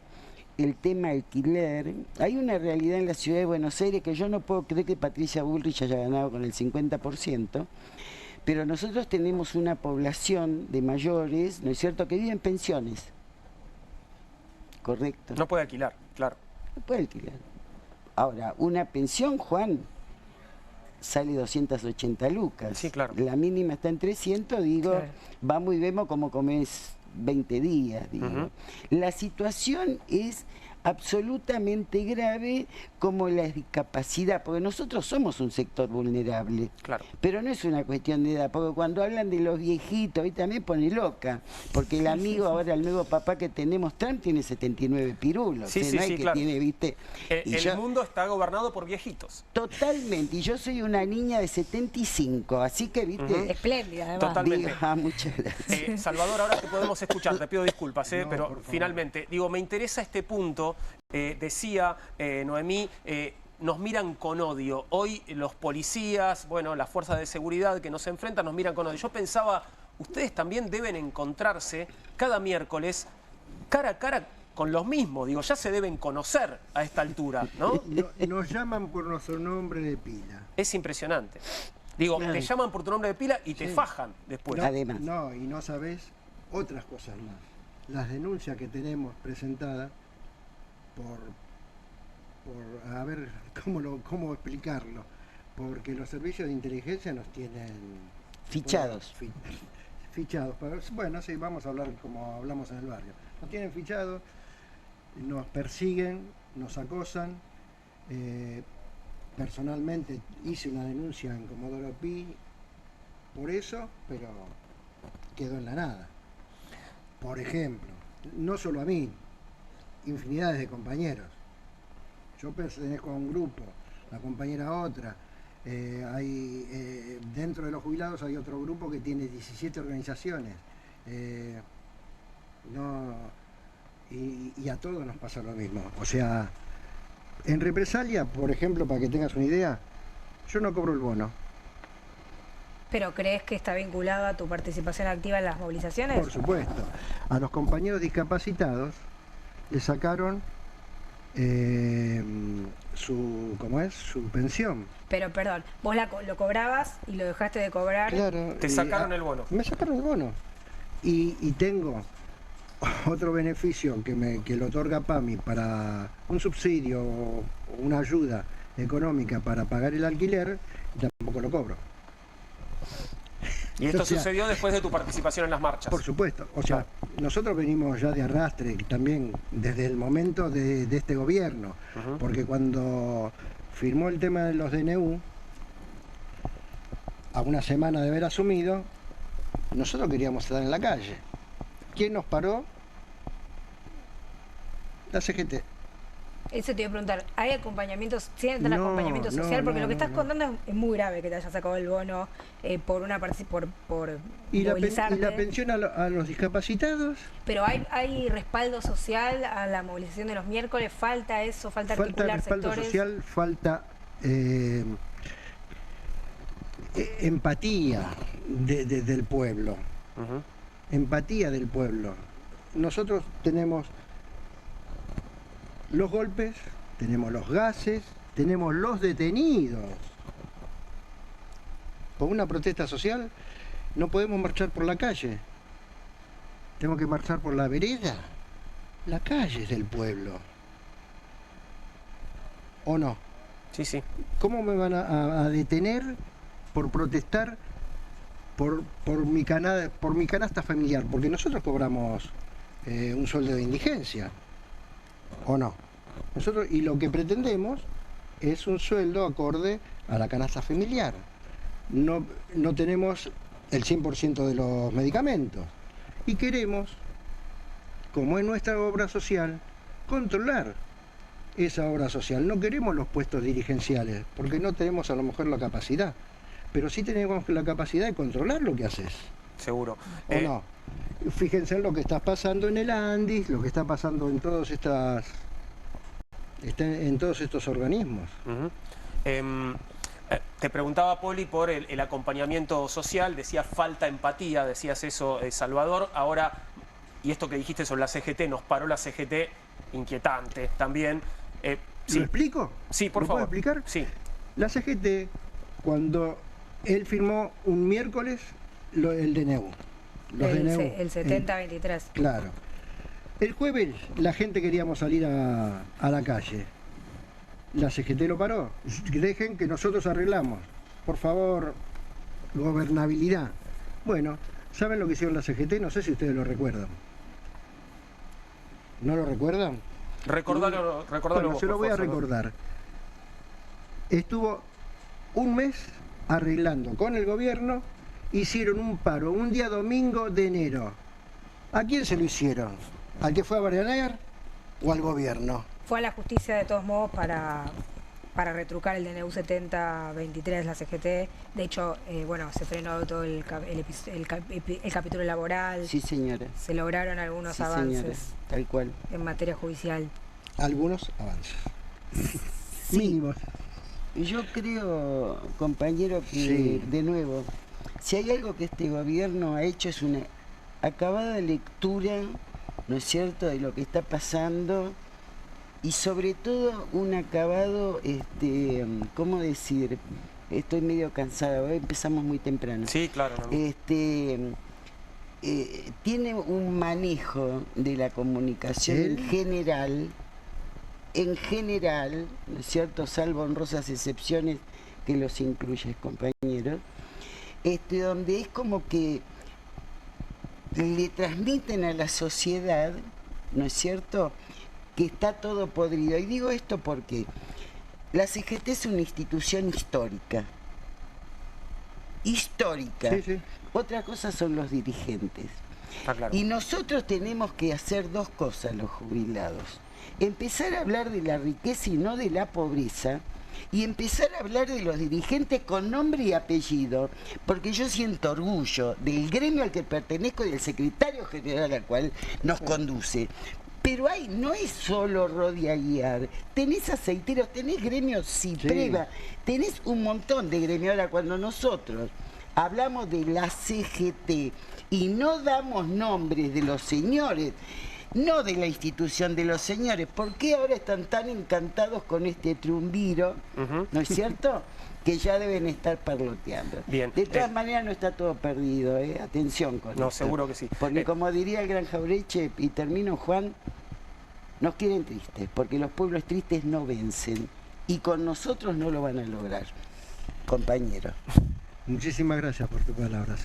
el tema alquiler. Hay una realidad en la ciudad de Buenos Aires que yo no puedo creer que Patricia Bullrich haya ganado con el 50%, pero nosotros tenemos una población de mayores, ¿no es cierto?, que vive en pensiones. ¿Correcto? No puede alquilar, claro. No puede alquilar. Ahora, una pensión, Juan, sale 280 lucas. Sí, claro. La mínima está en 300, digo, claro. Vamos y vemos cómo comes 20 días, digo. La situación es absolutamente grave como la discapacidad, porque nosotros somos un sector vulnerable, claro. Pero no es una cuestión de edad, porque cuando hablan de los viejitos, ahí también pone loca, porque el amigo ahora, el nuevo papá que tenemos, Trump, tiene 79 pirulos, sí, no hay que claro. Tiene, ¿viste? El mundo está gobernado por viejitos. Totalmente, y yo soy una niña de 75, así que, ¿viste? Espléndida, además. Totalmente. Digo, muchas gracias. Salvador, ahora te podemos escuchar, te pido disculpas, no, pero finalmente, digo, me interesa este punto. Decía Noemí, nos miran con odio. Hoy los policías, bueno, las fuerzas de seguridad que nos enfrentan nos miran con odio. Yo pensaba, ustedes también deben encontrarse cada miércoles cara a cara con los mismos. Digo, ya se deben conocer a esta altura, ¿no? Nos llaman por nuestro nombre de pila. Es impresionante. Digo, te llaman por tu nombre de pila y te fajan después. No, además. No, y no sabés otras cosas más. Las denuncias que tenemos presentadas por a ver cómo explicarlo, porque los servicios de inteligencia nos tienen fichados. Fichados. Bueno, sí, vamos a hablar como hablamos en el barrio. Nos tienen fichados, nos persiguen, nos acosan. Personalmente hice una denuncia en Comodoro Pi por eso, pero quedó en la nada. Por ejemplo, no solo a mí, infinidades de compañeros. Yo pertenezco a un grupo, la compañera a otra. Dentro de los jubilados hay otro grupo que tiene 17 organizaciones. Y a todos nos pasa lo mismo. O sea, en represalia, por ejemplo, para que tengas una idea, yo no cobro el bono. ¿Pero crees que está vinculado a tu participación activa en las movilizaciones? Por supuesto. A los compañeros discapacitados le sacaron su pensión. Pero perdón, vos lo cobrabas y lo dejaste de cobrar. Claro. Te sacaron el bono. Me sacaron el bono. Y tengo otro beneficio que lo otorga PAMI para un subsidio o una ayuda económica para pagar el alquiler, y tampoco lo cobro. Y esto sucedió después de tu participación en las marchas. Por supuesto. O sea, nosotros venimos ya de arrastre también desde el momento de este gobierno. Porque cuando firmó el tema de los DNU, a una semana de haber asumido, nosotros queríamos estar en la calle. ¿Quién nos paró? La CGT. Eso te iba a preguntar, ¿hay acompañamientos, sienten acompañamiento social? Porque lo que estás contando es muy grave, que te hayas sacado el bono por movilizarte. ¿Y la pensión a los discapacitados? Pero ¿hay respaldo social a la movilización de los miércoles? ¿Falta eso? ¿Falta articular respaldo sectores? Social, falta empatía del pueblo. Empatía del pueblo. Nosotros tenemos los golpes, tenemos los gases, tenemos los detenidos. Por una protesta social no podemos marchar por la calle. Tenemos que marchar por la vereda. La calle es del pueblo. ¿O no? Sí, sí. ¿Cómo me van a detener por protestar por mi canasta familiar? Porque nosotros cobramos un sueldo de indigencia. ¿O no? Nosotros, y lo que pretendemos es un sueldo acorde a la canasta familiar. No tenemos el 100% de los medicamentos. Y queremos, como es nuestra obra social, controlar esa obra social. No queremos los puestos dirigenciales, porque no tenemos a lo mejor la capacidad. Pero sí tenemos la capacidad de controlar lo que haces. Seguro. ¿O no? Fíjense en lo que está pasando en el Andis, lo que está pasando en todas estas está en todos estos organismos. Te preguntaba, Poli, por el acompañamiento social, decías falta empatía, decías eso, Salvador. Ahora, y esto que dijiste sobre la CGT, nos paró la CGT, inquietante también. ¿Lo explico? Sí, por favor. ¿Puedo explicar? Sí. La CGT, cuando él firmó un miércoles el DNU. El 70-23. Claro. El jueves la gente queríamos salir a la calle. La CGT lo paró. Dejen que nosotros arreglamos. Por favor, gobernabilidad. Bueno, ¿saben lo que hicieron la CGT? No sé si ustedes lo recuerdan. ¿No lo recuerdan? Recordalo bueno, vos, se lo voy a recordar. Estuvo un mes arreglando con el gobierno, hicieron un paro, un día domingo de enero. ¿A quién se lo hicieron? ¿Al que fue a bardear o al gobierno? Fue a la justicia de todos modos para retrucar el DNU 70-23, la CGT. De hecho, bueno, se frenó todo el capítulo laboral. Sí, señora. Se lograron algunos avances. Señora, tal cual. En materia judicial. Algunos avances. Sí. Mínimos. Yo creo, compañero, que de nuevo, si hay algo que este gobierno ha hecho es una acabada lectura, ¿no es cierto?, de lo que está pasando. Y sobre todo un acabado, ¿cómo decir? Estoy medio cansada, hoy empezamos muy temprano. Sí, claro. No. Tiene un manejo de la comunicación en general, ¿no es cierto?, salvo honrosas excepciones que los incluyes, compañeros, donde es como que le transmiten a la sociedad, ¿no es cierto?, que está todo podrido. Y digo esto porque la CGT es una institución histórica. Histórica. Sí, sí. Otra cosa son los dirigentes. Claro. Y nosotros tenemos que hacer dos cosas, los jubilados. Empezar a hablar de la riqueza y no de la pobreza. Y empezar a hablar de los dirigentes con nombre y apellido, porque yo siento orgullo del gremio al que pertenezco y del secretario general al cual nos conduce. Pero no es solo Rodi Aguiar, tenés aceiteros, tenés gremios Cipreva, tenés un montón de gremios. Ahora, cuando nosotros hablamos de la CGT y no damos nombres de los señores, no de la institución de los señores, ¿por qué ahora están tan encantados con este triunviro, ¿no es cierto?, que ya deben estar parloteando? Bien. De todas maneras no está todo perdido, atención con esto. No, seguro que sí. Porque como diría el gran Jaureche, y termino, Juan, nos quieren tristes, porque los pueblos tristes no vencen, y con nosotros no lo van a lograr, compañero. Muchísimas gracias por tus palabras.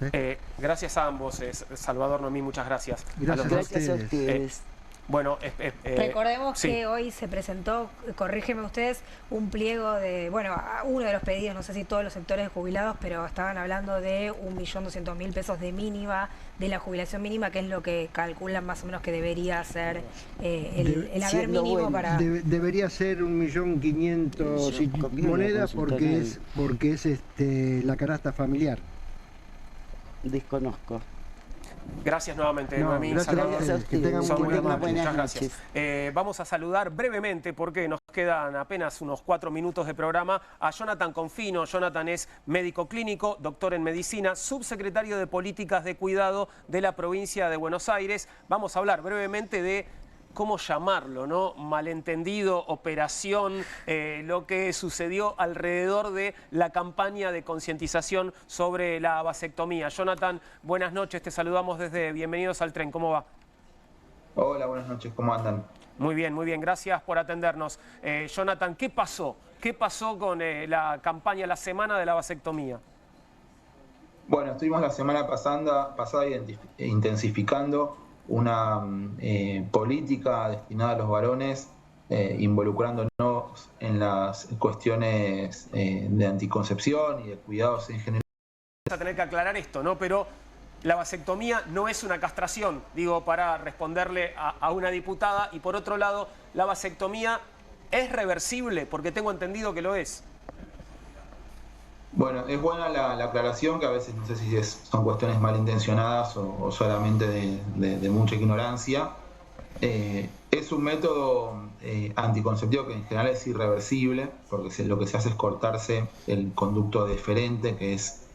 Gracias a ambos, Salvador, Noemí, muchas gracias. Gracias a ustedes. Bueno, recordemos que hoy se presentó, corrígeme ustedes, un pliego de, bueno, uno de los pedidos, no sé si todos los sectores de jubilados, pero estaban hablando de 1.200.000 pesos de mínima, de la jubilación mínima, que es lo que calculan más o menos que debería ser el haber mínimo para... Debería ser 1.500.000 monedas porque es la canasta familiar. Desconozco. Gracias nuevamente, Noemí. Gracias a ustedes. Muchas gracias. Vamos a saludar brevemente, porque nos quedan apenas unos 4 minutos de programa, a Jonathan Confino. Jonathan es médico clínico, doctor en medicina, subsecretario de Políticas de Cuidado de la provincia de Buenos Aires. Vamos a hablar brevemente de cómo llamarlo, ¿no? Malentendido, operación, lo que sucedió alrededor de la campaña de concientización sobre la vasectomía. Jonathan, buenas noches, te saludamos desde Bienvenidos al Tren, ¿cómo va? Hola, buenas noches, ¿cómo andan? Muy bien, gracias por atendernos. Jonathan, ¿qué pasó? ¿Qué pasó con la campaña, la semana de la vasectomía? Bueno, estuvimos la semana pasada intensificando una política destinada a los varones, involucrándonos en las cuestiones de anticoncepción y de cuidados en general. Vamos a tener que aclarar esto, ¿no? Pero la vasectomía no es una castración, digo, para responderle a una diputada. Y por otro lado, la vasectomía es reversible, porque tengo entendido que lo es. Bueno, es buena la aclaración, que a veces no sé si son cuestiones malintencionadas o solamente de mucha ignorancia. Es Es un método anticonceptivo que en general es irreversible, porque lo que se hace es cortarse el conducto deferente, que es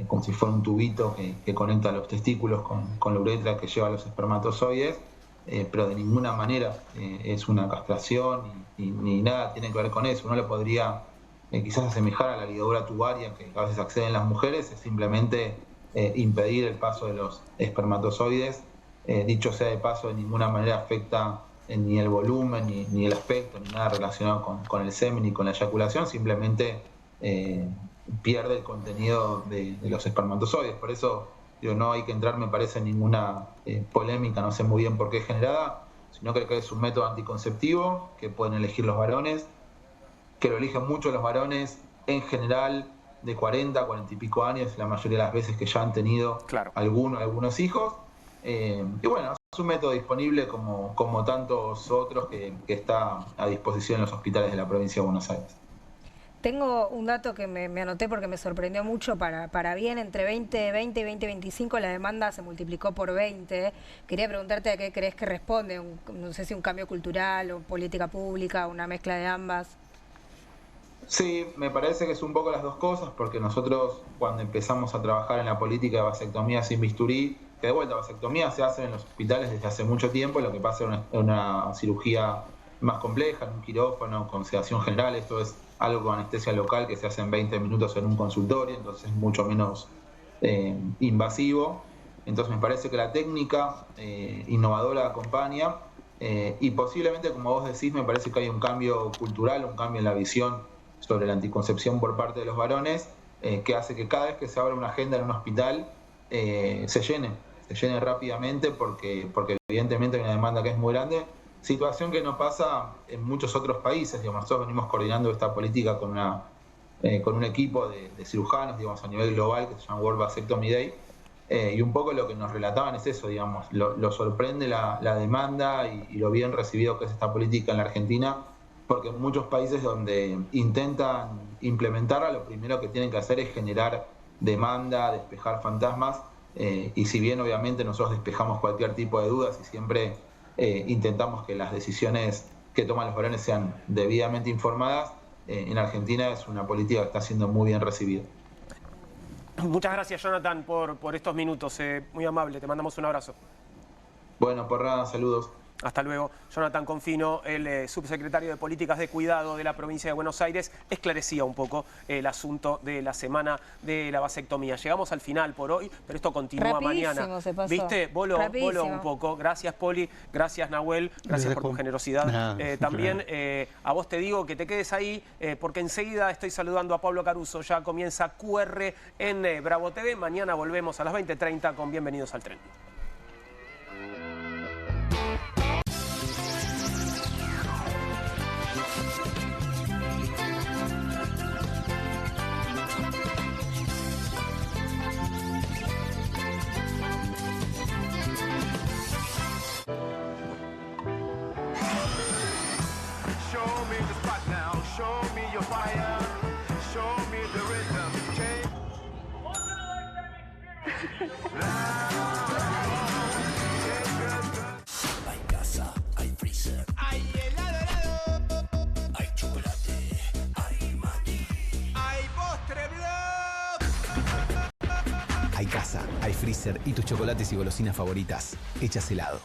como si fuera un tubito que conecta los testículos con la uretra que lleva a los espermatozoides, pero de ninguna manera es una castración ni nada tiene que ver con eso. Uno lo podría quizás asemejar a la ligadura tubaria que a veces acceden las mujeres, es simplemente impedir el paso de los espermatozoides. Dicho sea de paso, de ninguna manera afecta ni el volumen, ni el aspecto, ni nada relacionado con el semen ni con la eyaculación, simplemente pierde el contenido de los espermatozoides. Por eso no hay que entrar, me parece, en ninguna polémica, no sé muy bien por qué es generada, sino creo que es un método anticonceptivo que pueden elegir los varones, que lo eligen mucho los varones en general de 40, 40 y pico años, la mayoría de las veces que ya han tenido algunos hijos. Y bueno, es un método disponible como tantos otros que está a disposición en los hospitales de la provincia de Buenos Aires. Tengo un dato que me anoté porque me sorprendió mucho para bien. Entre 2020 y 2025 la demanda se multiplicó por 20. Quería preguntarte a qué crees que responde. No sé si un cambio cultural o política pública, una mezcla de ambas. Sí, me parece que es un poco las dos cosas, porque nosotros cuando empezamos a trabajar en la política de vasectomía sin bisturí, que de vuelta, vasectomía se hace en los hospitales desde hace mucho tiempo, lo que pasa es una cirugía más compleja, en un quirófano, con sedación general. Esto es algo con anestesia local que se hace en 20 minutos en un consultorio, entonces es mucho menos invasivo. Entonces me parece que la técnica innovadora acompaña y posiblemente, como vos decís, me parece que hay un cambio cultural, un cambio en la visión sobre la anticoncepción por parte de los varones, que hace que cada vez que se abra una agenda en un hospital se llene rápidamente porque evidentemente hay una demanda que es muy grande. Situación que no pasa en muchos otros países. Digamos, nosotros venimos coordinando esta política con un equipo de cirujanos, digamos, a nivel global, que se llama World Vasectomy Day, y un poco lo que nos relataban es eso, digamos, lo sorprende la demanda y lo bien recibido que es esta política en la Argentina, porque en muchos países donde intentan implementarla, lo primero que tienen que hacer es generar demanda, despejar fantasmas, y si bien obviamente nosotros despejamos cualquier tipo de dudas y siempre intentamos que las decisiones que toman los varones sean debidamente informadas, en Argentina es una política que está siendo muy bien recibida. Muchas gracias, Jonathan, por estos minutos. Muy amable, te mandamos un abrazo. Bueno, por nada, saludos. Hasta luego. Jonathan Confino, el subsecretario de Políticas de Cuidado de la provincia de Buenos Aires, esclarecía un poco el asunto de la semana de la vasectomía. Llegamos al final por hoy, pero esto continúa mañana. Se pasó. ¿Viste? Voló un poco. Gracias, Poli. Gracias, Nahuel. Gracias por tu generosidad. También a vos te digo que te quedes ahí, porque enseguida estoy saludando a Pablo Caruso. Ya comienza QR en Bravo TV. Mañana volvemos a las 20:30 con Bienvenidos al Tren. Hay casa, hay freezer, hay helado, hay chocolate, hay maní, hay postre blog. Hay casa, hay freezer y tus chocolates y golosinas favoritas hechas helado.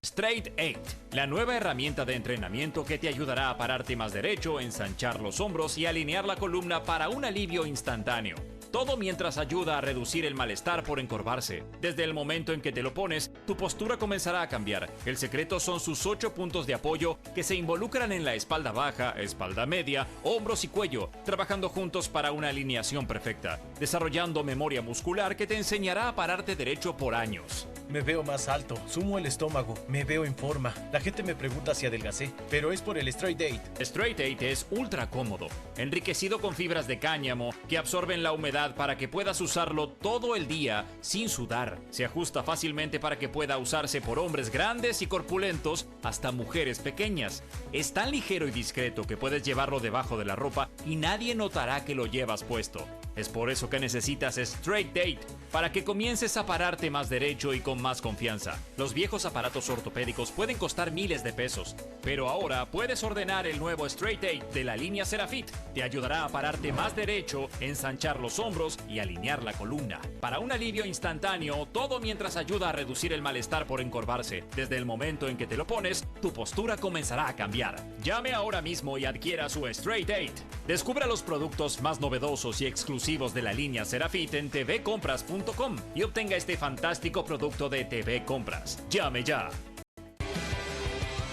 Straight 8, la nueva herramienta de entrenamiento que te ayudará a pararte más derecho, ensanchar los hombros y alinear la columna para un alivio instantáneo. Todo mientras ayuda a reducir el malestar por encorvarse. Desde el momento en que te lo pones, tu postura comenzará a cambiar. El secreto son sus 8 puntos de apoyo que se involucran en la espalda baja, espalda media, hombros y cuello, trabajando juntos para una alineación perfecta, desarrollando memoria muscular que te enseñará a pararte derecho por años. Me veo más alto, sumo el estómago, me veo en forma. La gente me pregunta si adelgacé, pero es por el Straight 8. Straight 8 es ultra cómodo, enriquecido con fibras de cáñamo que absorben la humedad para que puedas usarlo todo el día sin sudar. Se ajusta fácilmente para que pueda usarse por hombres grandes y corpulentos hasta mujeres pequeñas. Es tan ligero y discreto que puedes llevarlo debajo de la ropa y nadie notará que lo llevas puesto. Es por eso que necesitas Straight Date, para que comiences a pararte más derecho y con más confianza. Los viejos aparatos ortopédicos pueden costar miles de pesos, pero ahora puedes ordenar el nuevo Straight Date de la línea Serafit. Te ayudará a pararte más derecho, ensanchar los hombros y alinear la columna. Para un alivio instantáneo, todo mientras ayuda a reducir el malestar por encorvarse. Desde el momento en que te lo pones, tu postura comenzará a cambiar. Llame ahora mismo y adquiera su Straight Date. Descubra los productos más novedosos y exclusivos de la línea Serafit en tvcompras.com y obtenga este fantástico producto de TV Compras. Llame ya.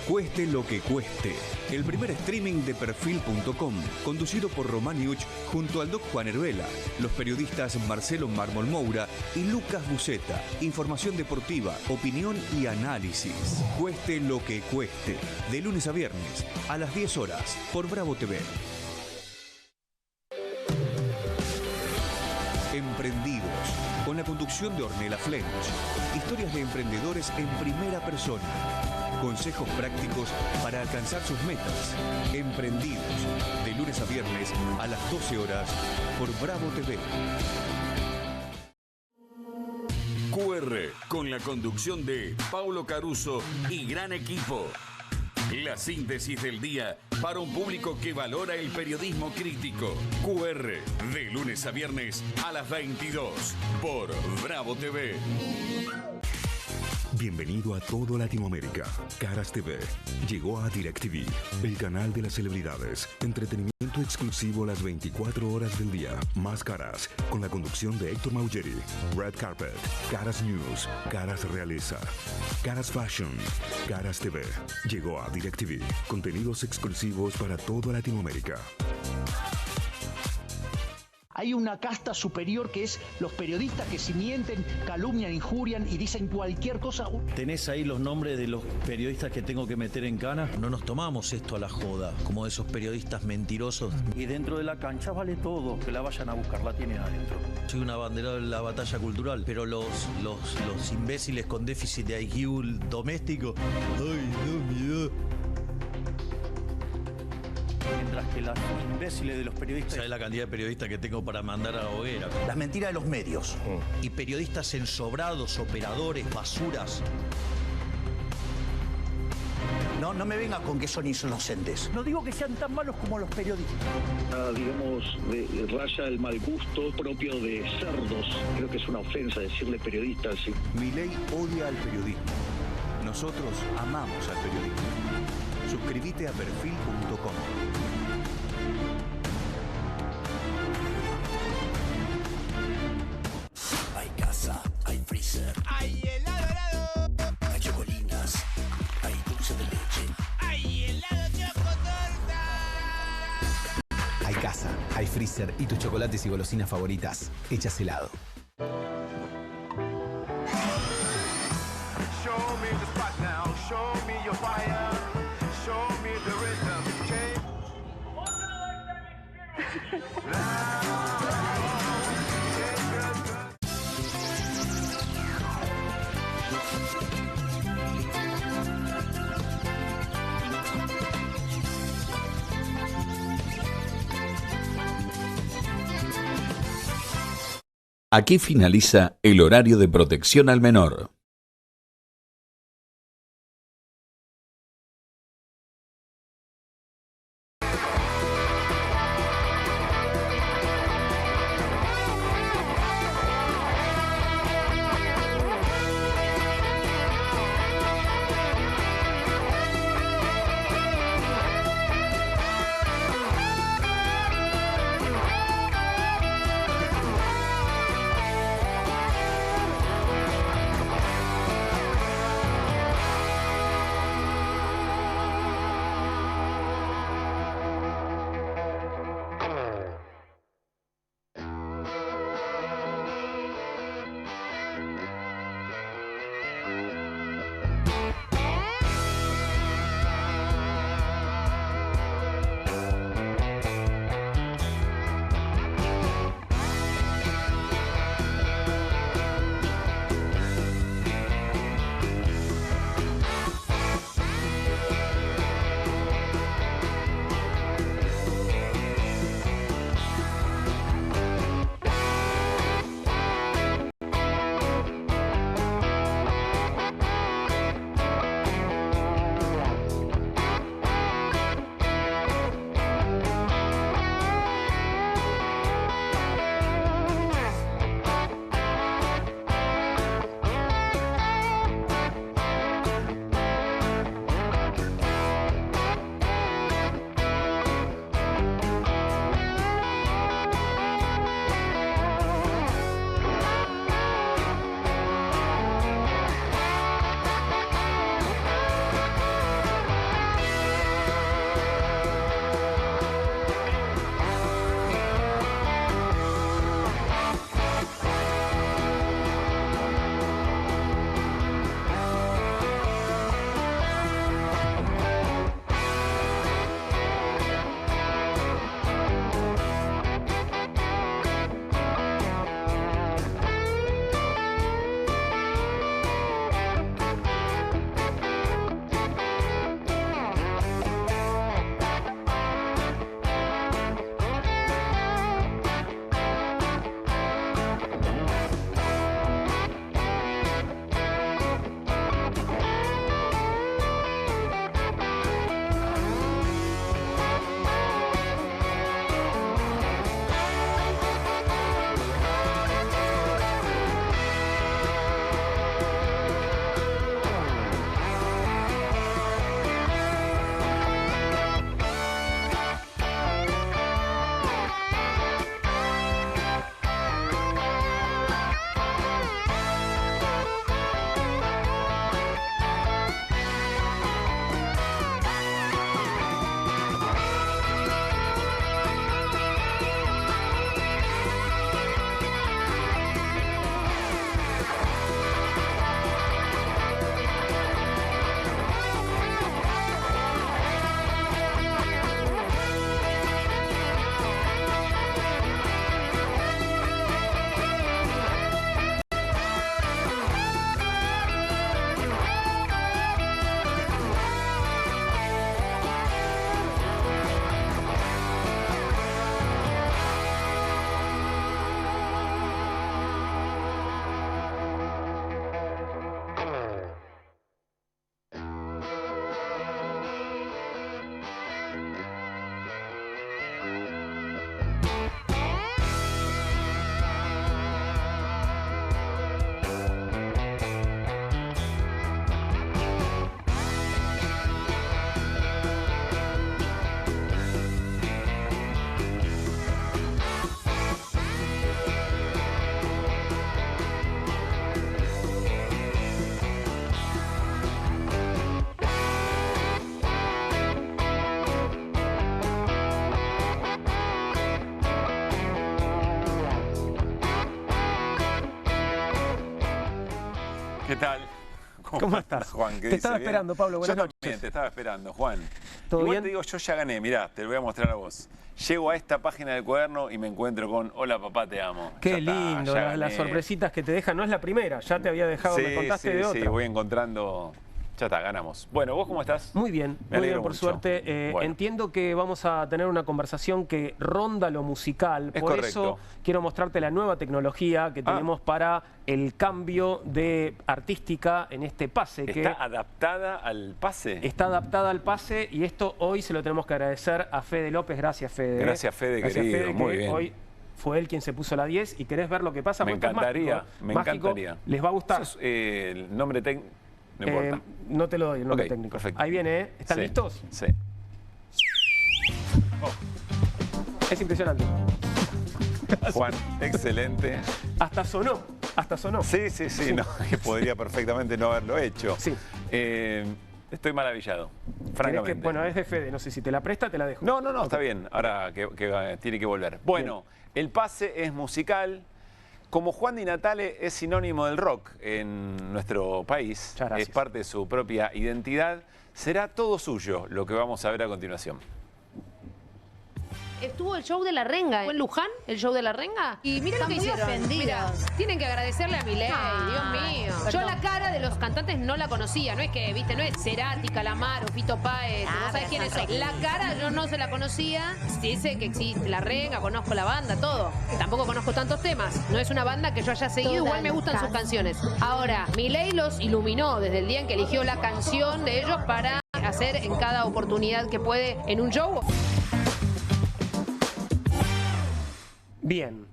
Cueste lo que cueste. El primer streaming de Perfil.com, conducido por Román Yuch junto al Doc Juan Heruela, los periodistas Marcelo Mármol Moura y Lucas Buceta. Información deportiva, opinión y análisis. Cueste lo que cueste. De lunes a viernes, a las 10 horas, por Bravo TV. Emprendidos, con la conducción de Ornella Flench. Historias de emprendedores en primera persona. Consejos prácticos para alcanzar sus metas. Emprendidos, de lunes a viernes a las 12 horas por Bravo TV. QR, con la conducción de Paulo Caruso y gran equipo. La síntesis del día para un público que valora el periodismo crítico. QR, de lunes a viernes a las 22 por Bravo TV. Bienvenido a todo Latinoamérica. Caras TV llegó a DirecTV, el canal de las celebridades. Entretenimiento exclusivo las 24 horas del día. Más Caras, con la conducción de Héctor Maugeri. Red Carpet, Caras News, Caras Realeza, Caras Fashion, Caras TV. Llegó a DirecTV. Contenidos exclusivos para toda Latinoamérica. Hay una casta superior que es los periodistas que si mienten, calumnian, injurian y dicen cualquier cosa. ¿Tenés ahí los nombres de los periodistas que tengo que meter en cana? No nos tomamos esto a la joda, como esos periodistas mentirosos. Y dentro de la cancha vale todo, que la vayan a buscar, la tienen adentro. Soy un abanderado de la batalla cultural, pero los imbéciles con déficit de IQ doméstico, ¡ay, no, miedo! Mientras que los imbéciles de los periodistas... ¿Sabes la cantidad de periodistas que tengo para mandar a la hoguera? Las mentiras de los medios. Y periodistas ensobrados, operadores, basuras. No me vengan con que son inocentes. No digo que sean tan malos como los periodistas. Digamos, raya el mal gusto propio de cerdos. Creo que es una ofensa decirle periodistas. ¿Sí? Milei odia al periodismo. Nosotros amamos al periodismo. Suscríbete a Perfil.com. Hay casa, hay freezer, hay helado, hay chocolinas, hay dulce de leche, hay helado chocotorta. Hay casa, hay freezer y tus chocolates y golosinas favoritas hechas helado. Show me the spot now, show me your fire, show me the rhythm, Aquí finaliza el horario de protección al menor. ¿Qué tal? ¿Cómo estás? Juan? Te estaba esperando, Pablo. Buenas noches. También te estaba esperando, Juan. ¿Todo Igual bien? te digo, yo ya gané. Mirá, te lo voy a mostrar a vos. Llego a esta página del cuaderno y me encuentro con hola papá, te amo. Qué Ya está, lindo, ya las gané. sorpresitas que te dejan. No es la primera, ya te había dejado, me contaste de otra. Sí, voy encontrando. Ya está, ganamos. Bueno, ¿vos cómo estás? Muy bien, Me muy bien, alegro por mucho. suerte. Bueno. Entiendo que vamos a tener una conversación que ronda lo musical. Es por correcto. eso quiero mostrarte la nueva tecnología que tenemos para el cambio de artística en este pase. ¿Está adaptada al pase? Está adaptada al pase y esto hoy se lo tenemos que agradecer a Fede López. Gracias, Fede. Gracias, Fede, querido. Fede, muy que bien. Hoy fue él quien se puso la 10 y querés ver lo que pasa. Me Porque esto es encantaría, mágico, me mágico. encantaría. Les va a gustar. Eso es, el nombre técnico. No importa. No te lo doy el nombre Ok, técnico. perfecto. Ahí viene, ¿eh? ¿Están Sí, listos? Sí. Es impresionante. Juan, excelente. Hasta sonó, hasta sonó. Sí, sí, sí, no, que podría perfectamente no haberlo hecho. Sí. Estoy maravillado, ¿Querés francamente. bueno, es de Fede, no sé si te la presta, te la dejo. No, está bien, ahora que tiene que volver. Bueno, el pase es musical. Como Juan Di Natale es sinónimo del rock en nuestro país, es parte de su propia identidad, será todo suyo lo que vamos a ver a continuación. Estuvo el show de La Renga. ¿Fue en Luján el show de La Renga? Y mira lo que hicieron. Mira, tienen que agradecerle a Milei, Dios mío. Yo la cara de los cantantes no la conocía. No es que, viste, no es Cerati, Calamaro, Fito Páez. ¿Vos sabés quiénes son? La cara yo no se la conocía. Dice que existe La Renga, conozco la banda, todo. Tampoco conozco tantos temas. No es una banda que yo haya seguido. Igual me gustan sus canciones. Ahora, Milei los iluminó desde el día en que eligió la canción de ellos para hacer en cada oportunidad que puede en un show. Bien,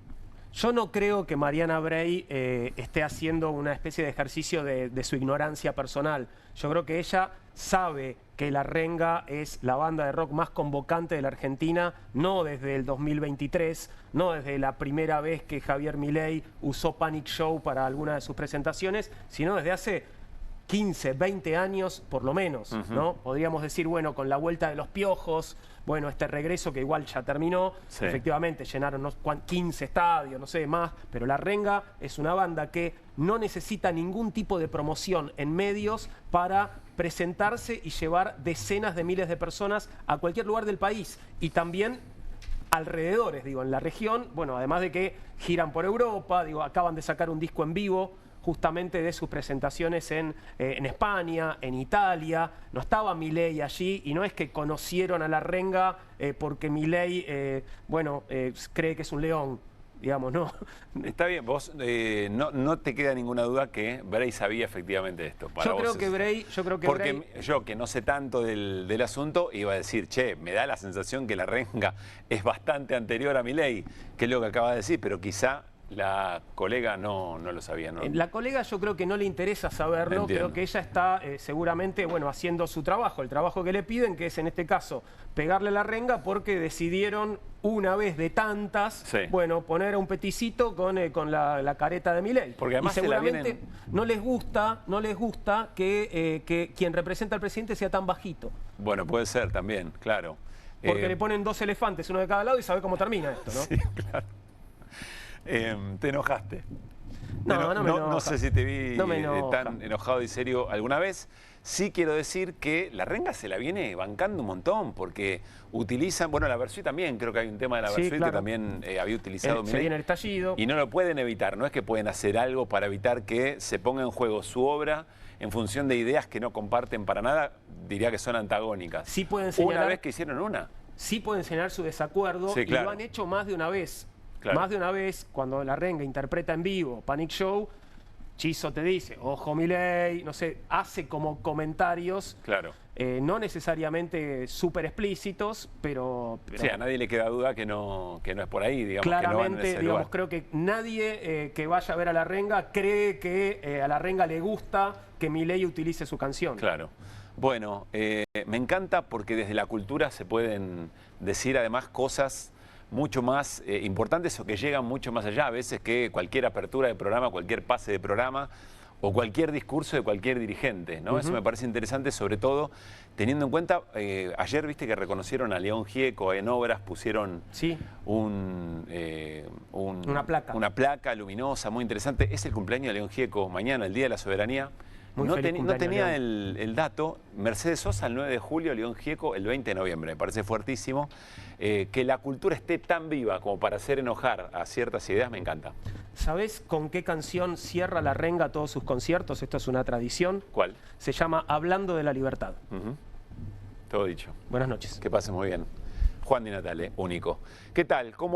yo no creo que Mariana Bray esté haciendo una especie de ejercicio de su ignorancia personal. Yo creo que ella sabe que La Renga es la banda de rock más convocante de la Argentina, no desde el 2023, no desde la primera vez que Javier Milei usó Panic Show para alguna de sus presentaciones, sino desde hace 15, 20 años por lo menos, ¿no? Podríamos decir, bueno, con la vuelta de los Piojos, bueno, este regreso que igual ya terminó, efectivamente llenaron 15 estadios, no sé, más, pero La Renga es una banda que no necesita ningún tipo de promoción en medios para presentarse y llevar decenas de miles de personas a cualquier lugar del país y también alrededores, digo, en la región, bueno, además de que giran por Europa, digo, acaban de sacar un disco en vivo justamente de sus presentaciones en España, en Italia. No estaba Milei allí y no es que conocieron a La Renga porque Milei, cree que es un león, digamos, ¿no? Está bien, vos no te queda ninguna duda que Bray sabía efectivamente esto. Yo creo que Bray... Porque yo, que no sé tanto del asunto, iba a decir, che, me da la sensación que La Renga es bastante anterior a Milei, que es lo que acaba de decir, pero quizá la colega no lo sabía, ¿no? La colega yo creo que no le interesa saberlo. Entiendo. Creo que ella está seguramente, bueno, haciendo su trabajo, el trabajo que le piden, que es en este caso pegarle La Renga porque decidieron una vez de tantas, bueno, poner un peticito con la careta de Milei. Porque además y seguramente no les gusta que quien representa al presidente sea tan bajito. Bueno, puede ser también, claro. Porque le ponen 2 elefantes, uno de cada lado, y sabe cómo termina esto, ¿no? Sí, claro. ¿Te enojaste? No sé si te vi no me enoja. tan enojado y serio alguna vez. Sí quiero decir que La Renga se la viene bancando un montón porque utilizan, bueno, la Versuit también, creo que hay un tema de la Versuit que también había utilizado se viene el estallido. Y no lo pueden evitar, no es que pueden hacer algo para evitar que se ponga en juego su obra en función de ideas que no comparten para nada, diría que son antagónicas. Sí pueden señalar, una vez que hicieron una. Sí pueden señalar su desacuerdo y lo han hecho más de una vez. Claro. Más de una vez, cuando La Renga interpreta en vivo Panic Show, Chizo te dice, ojo Milei, no sé, hace como comentarios, no necesariamente súper explícitos, pero... Sí, a nadie le queda duda que no es por ahí, digamos. Claramente, que no van en ese digamos, lugar. Creo que nadie que vaya a ver a La Renga cree que a La Renga le gusta que Milei utilice su canción. Claro. Bueno, me encanta porque desde la cultura se pueden decir además cosas mucho más importantes o que llegan mucho más allá, a veces que cualquier apertura de programa, cualquier pase de programa o cualquier discurso de cualquier dirigente, ¿no? Eso me parece interesante, sobre todo teniendo en cuenta, ayer viste que reconocieron a León Gieco en obras, pusieron una placa luminosa, muy interesante. Es el cumpleaños de León Gieco mañana, el Día de la Soberanía. No tenía el dato. Mercedes Sosa el 9 de julio, León Gieco el 20 de noviembre. Me parece fuertísimo. Que la cultura esté tan viva como para hacer enojar a ciertas ideas, me encanta. ¿Sabés con qué canción cierra La Renga todos sus conciertos? Esto es una tradición. ¿Cuál? Se llama Hablando de la Libertad. Todo dicho. Buenas noches. Que pasen muy bien. Juan Di Natale, único. ¿Qué tal? ¿Cómo